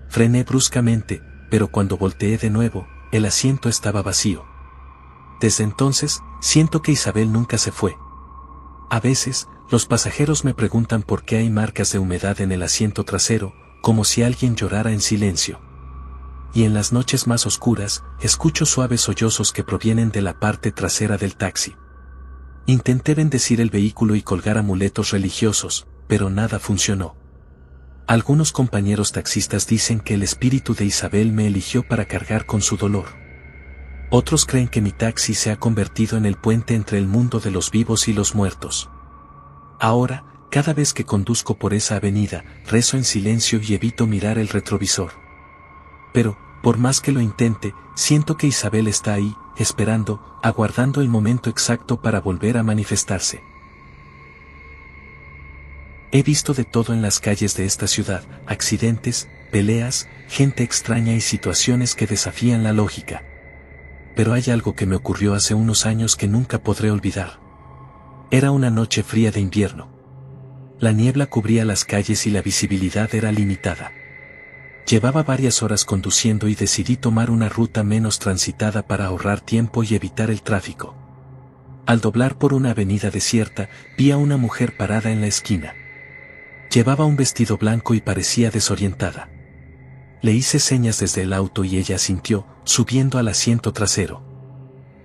Frené bruscamente, pero cuando volteé de nuevo, el asiento estaba vacío. Desde entonces, siento que Isabel nunca se fue. A veces, los pasajeros me preguntan por qué hay marcas de humedad en el asiento trasero, como si alguien llorara en silencio. Y en las noches más oscuras, escucho suaves sollozos que provienen de la parte trasera del taxi. Intenté bendecir el vehículo y colgar amuletos religiosos, pero nada funcionó. Algunos compañeros taxistas dicen que el espíritu de Isabel me eligió para cargar con su dolor. Otros creen que mi taxi se ha convertido en el puente entre el mundo de los vivos y los muertos. Ahora, cada vez que conduzco por esa avenida, rezo en silencio y evito mirar el retrovisor. Pero, por más que lo intente, siento que Isabel está ahí, esperando, aguardando el momento exacto para volver a manifestarse. He visto de todo en las calles de esta ciudad, accidentes, peleas, gente extraña y situaciones que desafían la lógica. Pero hay algo que me ocurrió hace unos años que nunca podré olvidar. Era una noche fría de invierno. La niebla cubría las calles y la visibilidad era limitada. Llevaba varias horas conduciendo y decidí tomar una ruta menos transitada para ahorrar tiempo y evitar el tráfico. Al doblar por una avenida desierta, vi a una mujer parada en la esquina. Llevaba un vestido blanco y parecía desorientada. Le hice señas desde el auto y ella asintió, subiendo al asiento trasero.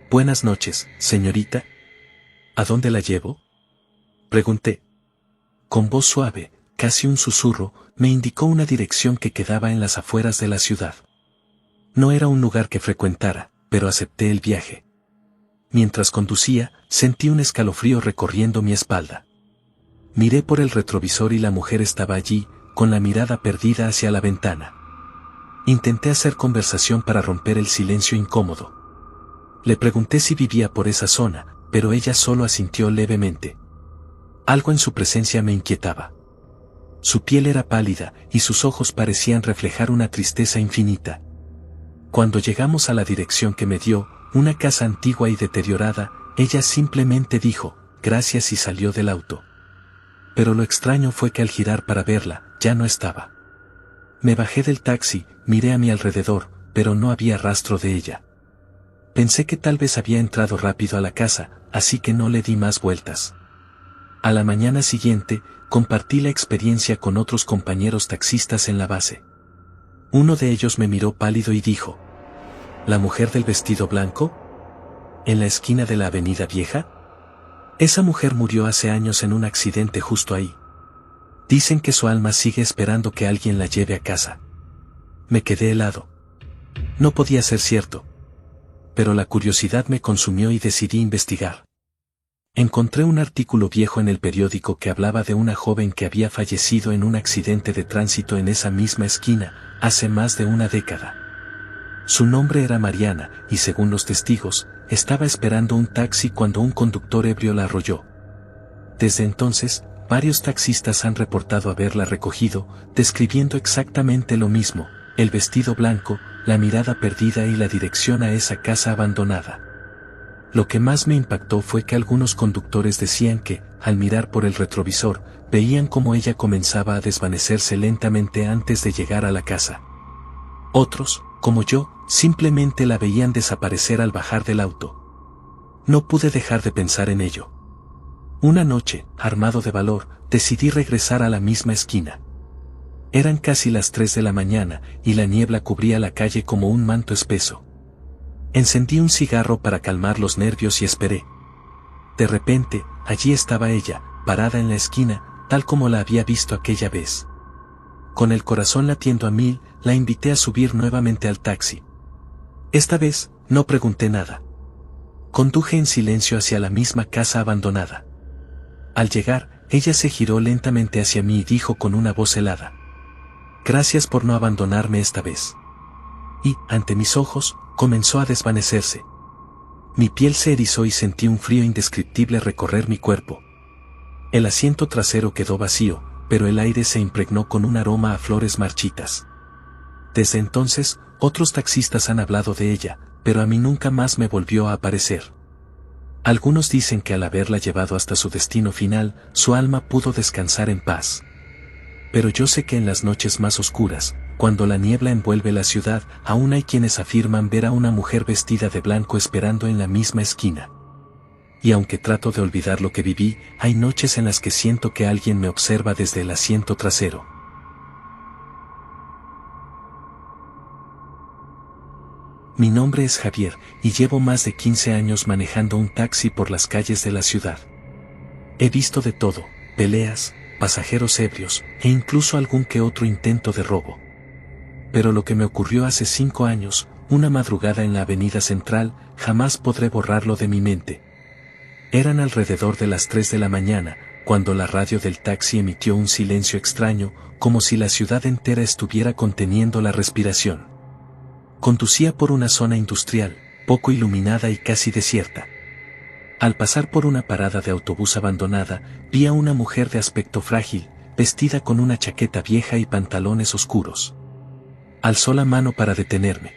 «Buenas noches, señorita. ¿A dónde la llevo?», pregunté. Con voz suave, casi un susurro, me indicó una dirección que quedaba en las afueras de la ciudad. No era un lugar que frecuentara, pero acepté el viaje. Mientras conducía, sentí un escalofrío recorriendo mi espalda. Miré por el retrovisor y la mujer estaba allí, con la mirada perdida hacia la ventana. Intenté hacer conversación para romper el silencio incómodo. Le pregunté si vivía por esa zona, pero ella solo asintió levemente. Algo en su presencia me inquietaba. Su piel era pálida, y sus ojos parecían reflejar una tristeza infinita. Cuando llegamos a la dirección que me dio, una casa antigua y deteriorada, ella simplemente dijo, «Gracias» y salió del auto. Pero lo extraño fue que al girar para verla, ya no estaba. Me bajé del taxi, miré a mi alrededor, pero no había rastro de ella. Pensé que tal vez había entrado rápido a la casa, así que no le di más vueltas. A la mañana siguiente, compartí la experiencia con otros compañeros taxistas en la base. Uno de ellos me miró pálido y dijo, «¿La mujer del vestido blanco? ¿En la esquina de la avenida vieja? Esa mujer murió hace años en un accidente justo ahí. Dicen que su alma sigue esperando que alguien la lleve a casa». Me quedé helado. No podía ser cierto. Pero la curiosidad me consumió y decidí investigar. Encontré un artículo viejo en el periódico que hablaba de una joven que había fallecido en un accidente de tránsito en esa misma esquina, hace más de una década. Su nombre era Mariana, y según los testigos, estaba esperando un taxi cuando un conductor ebrio la arrolló. Desde entonces, varios taxistas han reportado haberla recogido, describiendo exactamente lo mismo, el vestido blanco, la mirada perdida y la dirección a esa casa abandonada. Lo que más me impactó fue que algunos conductores decían que, al mirar por el retrovisor, veían cómo ella comenzaba a desvanecerse lentamente antes de llegar a la casa. Otros, como yo, simplemente la veían desaparecer al bajar del auto. No pude dejar de pensar en ello. Una noche, armado de valor, decidí regresar a la misma esquina. Eran casi las 3 de la mañana y la niebla cubría la calle como un manto espeso. Encendí un cigarro para calmar los nervios y esperé. De repente, allí estaba ella, parada en la esquina, tal como la había visto aquella vez. Con el corazón latiendo a 1000, la invité a subir nuevamente al taxi. Esta vez, no pregunté nada. Conduje en silencio hacia la misma casa abandonada. Al llegar, ella se giró lentamente hacia mí y dijo con una voz helada: «Gracias por no abandonarme esta vez». Y, ante mis ojos, comenzó a desvanecerse. Mi piel se erizó y sentí un frío indescriptible recorrer mi cuerpo. El asiento trasero quedó vacío, pero el aire se impregnó con un aroma a flores marchitas. Desde entonces, otros taxistas han hablado de ella, pero a mí nunca más me volvió a aparecer. Algunos dicen que al haberla llevado hasta su destino final, su alma pudo descansar en paz. Pero yo sé que en las noches más oscuras, cuando la niebla envuelve la ciudad, aún hay quienes afirman ver a una mujer vestida de blanco esperando en la misma esquina. Y aunque trato de olvidar lo que viví, hay noches en las que siento que alguien me observa desde el asiento trasero. Mi nombre es Javier, y llevo más de 15 años manejando un taxi por las calles de la ciudad. He visto de todo: peleas, pasajeros ebrios, e incluso algún que otro intento de robo. Pero lo que me ocurrió hace 5 años, una madrugada en la avenida Central, jamás podré borrarlo de mi mente. Eran alrededor de las 3 de la mañana, cuando la radio del taxi emitió un silencio extraño, como si la ciudad entera estuviera conteniendo la respiración. Conducía por una zona industrial, poco iluminada y casi desierta. Al pasar por una parada de autobús abandonada, vi a una mujer de aspecto frágil, vestida con una chaqueta vieja y pantalones oscuros. Alzó la mano para detenerme.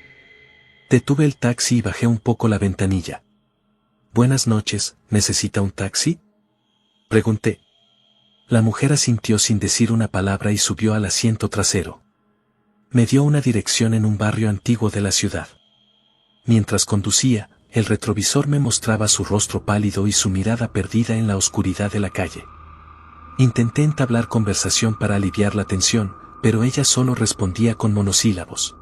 Detuve el taxi y bajé un poco la ventanilla. «Buenas noches, ¿necesita un taxi?», pregunté. La mujer asintió sin decir una palabra y subió al asiento trasero. Me dio una dirección en un barrio antiguo de la ciudad. Mientras conducía, el retrovisor me mostraba su rostro pálido y su mirada perdida en la oscuridad de la calle. Intenté entablar conversación para aliviar la tensión, pero ella solo respondía con monosílabos.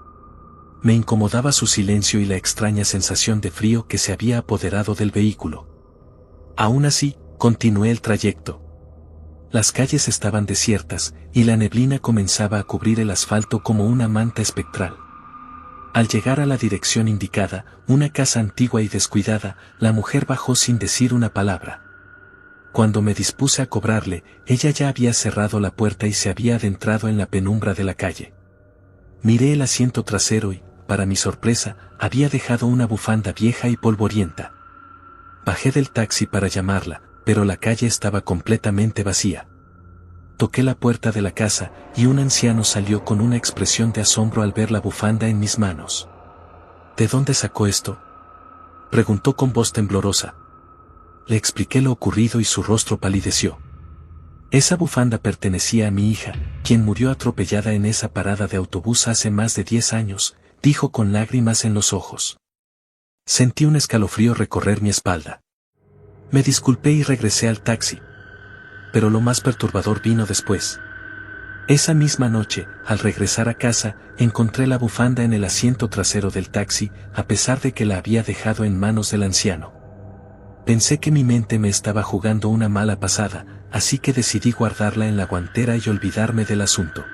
Me incomodaba su silencio y la extraña sensación de frío que se había apoderado del vehículo. Aún así, continué el trayecto. Las calles estaban desiertas, y la neblina comenzaba a cubrir el asfalto como una manta espectral. Al llegar a la dirección indicada, una casa antigua y descuidada, la mujer bajó sin decir una palabra. Cuando me dispuse a cobrarle, ella ya había cerrado la puerta y se había adentrado en la penumbra de la calle. Miré el asiento trasero y, para mi sorpresa, había dejado una bufanda vieja y polvorienta. Bajé del taxi para llamarla, pero la calle estaba completamente vacía. Toqué la puerta de la casa, y un anciano salió con una expresión de asombro al ver la bufanda en mis manos. «¿De dónde sacó esto?», preguntó con voz temblorosa. Le expliqué lo ocurrido y su rostro palideció. «Esa bufanda pertenecía a mi hija, quien murió atropellada en esa parada de autobús hace más de 10 años», dijo con lágrimas en los ojos. Sentí un escalofrío recorrer mi espalda. Me disculpé y regresé al taxi. Pero lo más perturbador vino después. Esa misma noche, al regresar a casa, encontré la bufanda en el asiento trasero del taxi, a pesar de que la había dejado en manos del anciano. Pensé que mi mente me estaba jugando una mala pasada, así que decidí guardarla en la guantera y olvidarme del asunto.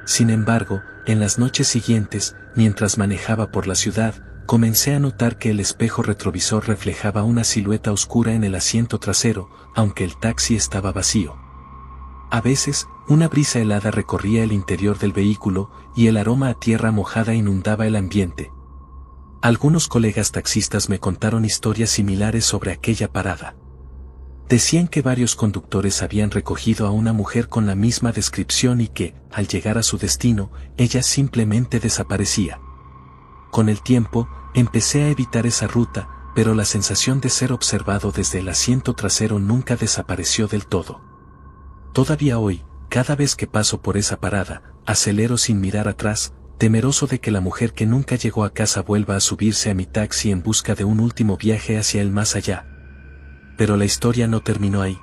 Sin embargo, en las noches siguientes, mientras manejaba por la ciudad, comencé a notar que el espejo retrovisor reflejaba una silueta oscura en el asiento trasero, aunque el taxi estaba vacío. A veces, una brisa helada recorría el interior del vehículo, y el aroma a tierra mojada inundaba el ambiente. Algunos colegas taxistas me contaron historias similares sobre aquella parada. Decían que varios conductores habían recogido a una mujer con la misma descripción y que, al llegar a su destino, ella simplemente desaparecía. Con el tiempo, empecé a evitar esa ruta, pero la sensación de ser observado desde el asiento trasero nunca desapareció del todo. Todavía hoy, cada vez que paso por esa parada, acelero sin mirar atrás, temeroso de que la mujer que nunca llegó a casa vuelva a subirse a mi taxi en busca de un último viaje hacia el más allá. Pero la historia no terminó ahí.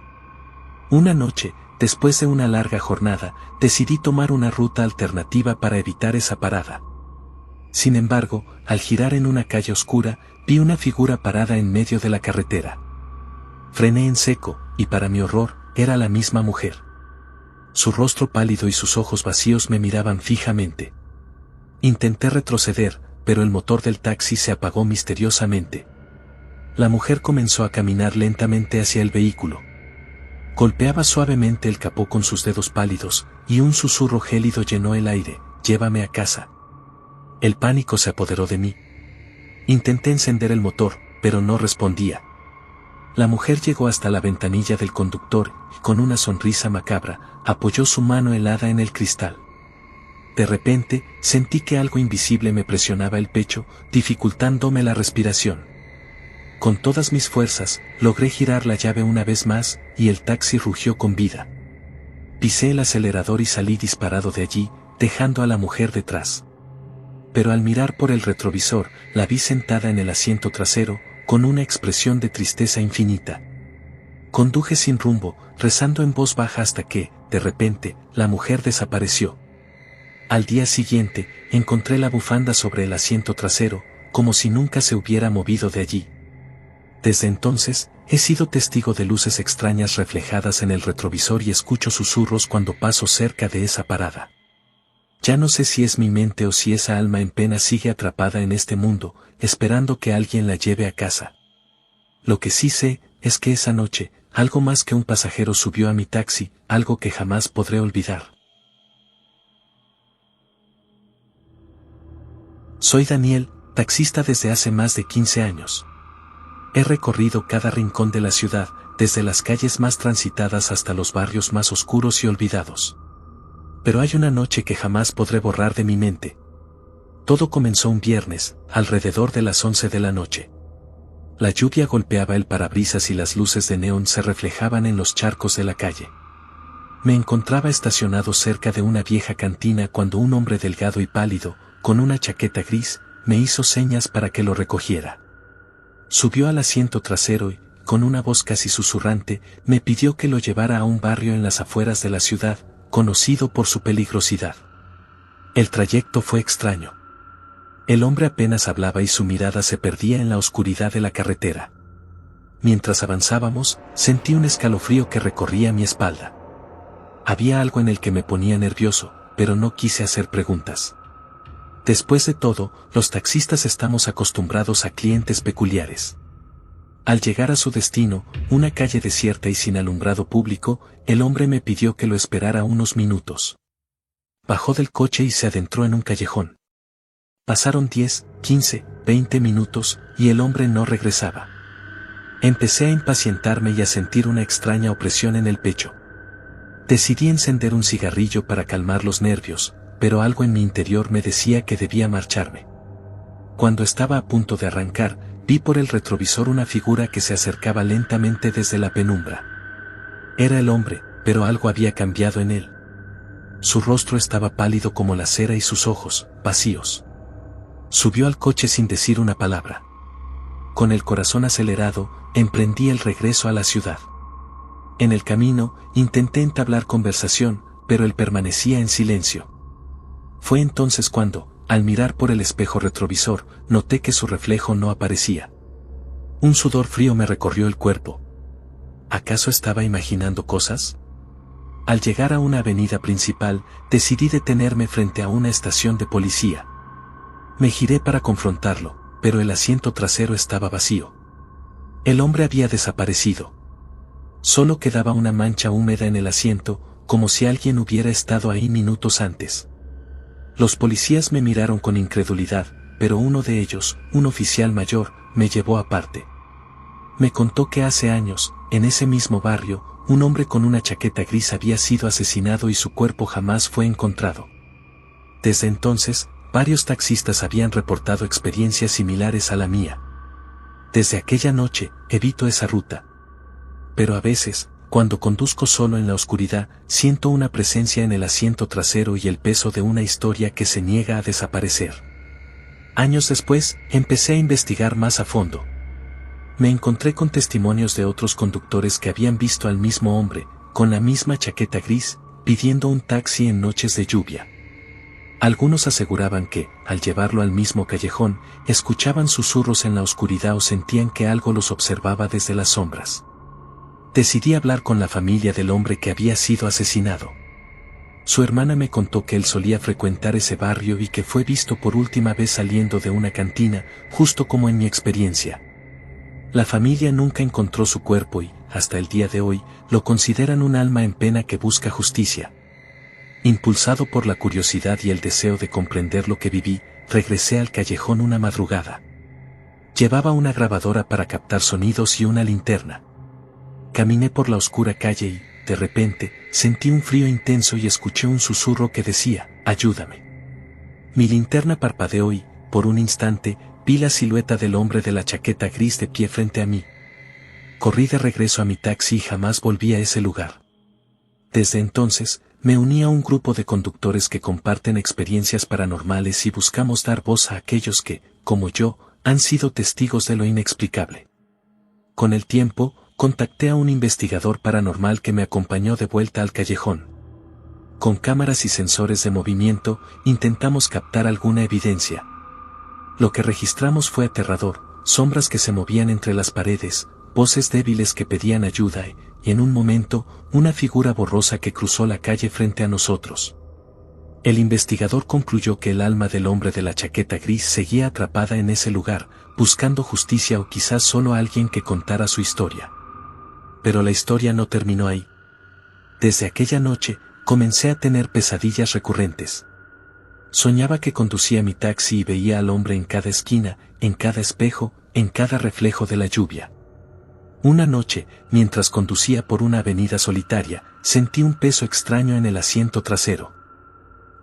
Una noche, después de una larga jornada, decidí tomar una ruta alternativa para evitar esa parada. Sin embargo, al girar en una calle oscura, vi una figura parada en medio de la carretera. Frené en seco, y para mi horror, era la misma mujer. Su rostro pálido y sus ojos vacíos me miraban fijamente. Intenté retroceder, pero el motor del taxi se apagó misteriosamente. La mujer comenzó a caminar lentamente hacia el vehículo. Golpeaba suavemente el capó con sus dedos pálidos, y un susurro gélido llenó el aire: «Llévame a casa». El pánico se apoderó de mí. Intenté encender el motor, pero no respondía. La mujer llegó hasta la ventanilla del conductor y, con una sonrisa macabra, apoyó su mano helada en el cristal. De repente, sentí que algo invisible me presionaba el pecho, dificultándome la respiración. Con todas mis fuerzas, logré girar la llave una vez más, y el taxi rugió con vida. Pisé el acelerador y salí disparado de allí, dejando a la mujer detrás. Pero al mirar por el retrovisor, la vi sentada en el asiento trasero, con una expresión de tristeza infinita. Conduje sin rumbo, rezando en voz baja hasta que, de repente, la mujer desapareció. Al día siguiente, encontré la bufanda sobre el asiento trasero, como si nunca se hubiera movido de allí. Desde entonces, he sido testigo de luces extrañas reflejadas en el retrovisor y escucho susurros cuando paso cerca de esa parada. Ya no sé si es mi mente o si esa alma en pena sigue atrapada en este mundo, esperando que alguien la lleve a casa. Lo que sí sé, es que esa noche, algo más que un pasajero subió a mi taxi, algo que jamás podré olvidar. Soy Daniel, taxista desde hace más de 15 años. He recorrido cada rincón de la ciudad, desde las calles más transitadas hasta los barrios más oscuros y olvidados. Pero hay una noche que jamás podré borrar de mi mente. Todo comenzó un viernes, alrededor de las 11 de la noche. La lluvia golpeaba el parabrisas y las luces de neón se reflejaban en los charcos de la calle. Me encontraba estacionado cerca de una vieja cantina cuando un hombre delgado y pálido, con una chaqueta gris, me hizo señas para que lo recogiera. Subió al asiento trasero y, con una voz casi susurrante, me pidió que lo llevara a un barrio en las afueras de la ciudad, conocido por su peligrosidad. El trayecto fue extraño. El hombre apenas hablaba y su mirada se perdía en la oscuridad de la carretera. Mientras avanzábamos, sentí un escalofrío que recorría mi espalda. Había algo en el que me ponía nervioso, pero no quise hacer preguntas. Después de todo, los taxistas estamos acostumbrados a clientes peculiares. Al llegar a su destino, una calle desierta y sin alumbrado público, el hombre me pidió que lo esperara unos minutos. Bajó del coche y se adentró en un callejón. Pasaron 10, 15, 20 minutos, y el hombre no regresaba. Empecé a impacientarme y a sentir una extraña opresión en el pecho. Decidí encender un cigarrillo para calmar los nervios, pero algo en mi interior me decía que debía marcharme. Cuando estaba a punto de arrancar, vi por el retrovisor una figura que se acercaba lentamente desde la penumbra. Era el hombre, pero algo había cambiado en él. Su rostro estaba pálido como la cera y sus ojos, vacíos. Subió al coche sin decir una palabra. Con el corazón acelerado, emprendí el regreso a la ciudad. En el camino, intenté entablar conversación, pero él permanecía en silencio. Fue entonces cuando, al mirar por el espejo retrovisor, noté que su reflejo no aparecía. Un sudor frío me recorrió el cuerpo. ¿Acaso estaba imaginando cosas? Al llegar a una avenida principal, decidí detenerme frente a una estación de policía. Me giré para confrontarlo, pero el asiento trasero estaba vacío. El hombre había desaparecido. Solo quedaba una mancha húmeda en el asiento, como si alguien hubiera estado ahí minutos antes. Los policías me miraron con incredulidad, pero uno de ellos, un oficial mayor, me llevó aparte. Me contó que hace años, en ese mismo barrio, un hombre con una chaqueta gris había sido asesinado y su cuerpo jamás fue encontrado. Desde entonces, varios taxistas habían reportado experiencias similares a la mía. Desde aquella noche, evito esa ruta. Pero a veces, cuando conduzco solo en la oscuridad, siento una presencia en el asiento trasero y el peso de una historia que se niega a desaparecer. Años después, empecé a investigar más a fondo. Me encontré con testimonios de otros conductores que habían visto al mismo hombre, con la misma chaqueta gris, pidiendo un taxi en noches de lluvia. Algunos aseguraban que, al llevarlo al mismo callejón, escuchaban susurros en la oscuridad o sentían que algo los observaba desde las sombras. Decidí hablar con la familia del hombre que había sido asesinado. Su hermana me contó que él solía frecuentar ese barrio y que fue visto por última vez saliendo de una cantina, justo como en mi experiencia. La familia nunca encontró su cuerpo y, hasta el día de hoy, lo consideran un alma en pena que busca justicia. Impulsado por la curiosidad y el deseo de comprender lo que viví, regresé al callejón una madrugada. Llevaba una grabadora para captar sonidos y una linterna. Caminé por la oscura calle y, de repente, sentí un frío intenso y escuché un susurro que decía, «Ayúdame». Mi linterna parpadeó y, por un instante, vi la silueta del hombre de la chaqueta gris de pie frente a mí. Corrí de regreso a mi taxi y jamás volví a ese lugar. Desde entonces, me uní a un grupo de conductores que comparten experiencias paranormales y buscamos dar voz a aquellos que, como yo, han sido testigos de lo inexplicable. Con el tiempo, contacté a un investigador paranormal que me acompañó de vuelta al callejón. Con cámaras y sensores de movimiento, intentamos captar alguna evidencia. Lo que registramos fue aterrador, sombras que se movían entre las paredes, voces débiles que pedían ayuda y, en un momento, una figura borrosa que cruzó la calle frente a nosotros. El investigador concluyó que el alma del hombre de la chaqueta gris seguía atrapada en ese lugar, buscando justicia o quizás solo alguien que contara su historia. Pero la historia no terminó ahí. Desde aquella noche, comencé a tener pesadillas recurrentes. Soñaba que conducía mi taxi y veía al hombre en cada esquina, en cada espejo, en cada reflejo de la lluvia. Una noche, mientras conducía por una avenida solitaria, sentí un peso extraño en el asiento trasero.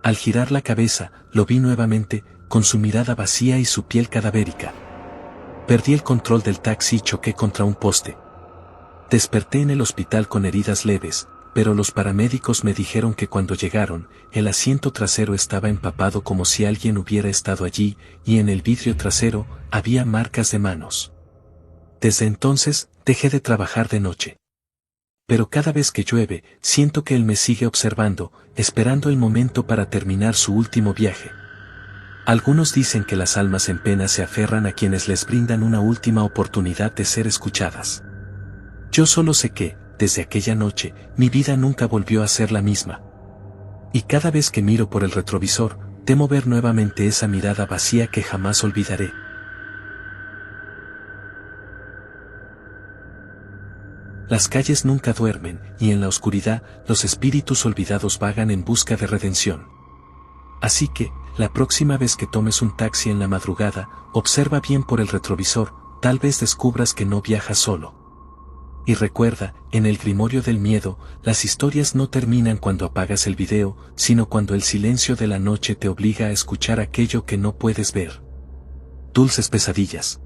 Al girar la cabeza, lo vi nuevamente, con su mirada vacía y su piel cadavérica. Perdí el control del taxi y choqué contra un poste. Desperté en el hospital con heridas leves, pero los paramédicos me dijeron que cuando llegaron, el asiento trasero estaba empapado como si alguien hubiera estado allí, y en el vidrio trasero había marcas de manos. Desde entonces, dejé de trabajar de noche. Pero cada vez que llueve, siento que él me sigue observando, esperando el momento para terminar su último viaje. Algunos dicen que las almas en pena se aferran a quienes les brindan una última oportunidad de ser escuchadas. Yo solo sé que, desde aquella noche, mi vida nunca volvió a ser la misma. Y cada vez que miro por el retrovisor, temo ver nuevamente esa mirada vacía que jamás olvidaré. Las calles nunca duermen, y en la oscuridad, los espíritus olvidados vagan en busca de redención. Así que, la próxima vez que tomes un taxi en la madrugada, observa bien por el retrovisor, tal vez descubras que no viajas solo. Y recuerda, en el grimorio del miedo, las historias no terminan cuando apagas el video, sino cuando el silencio de la noche te obliga a escuchar aquello que no puedes ver. Dulces pesadillas.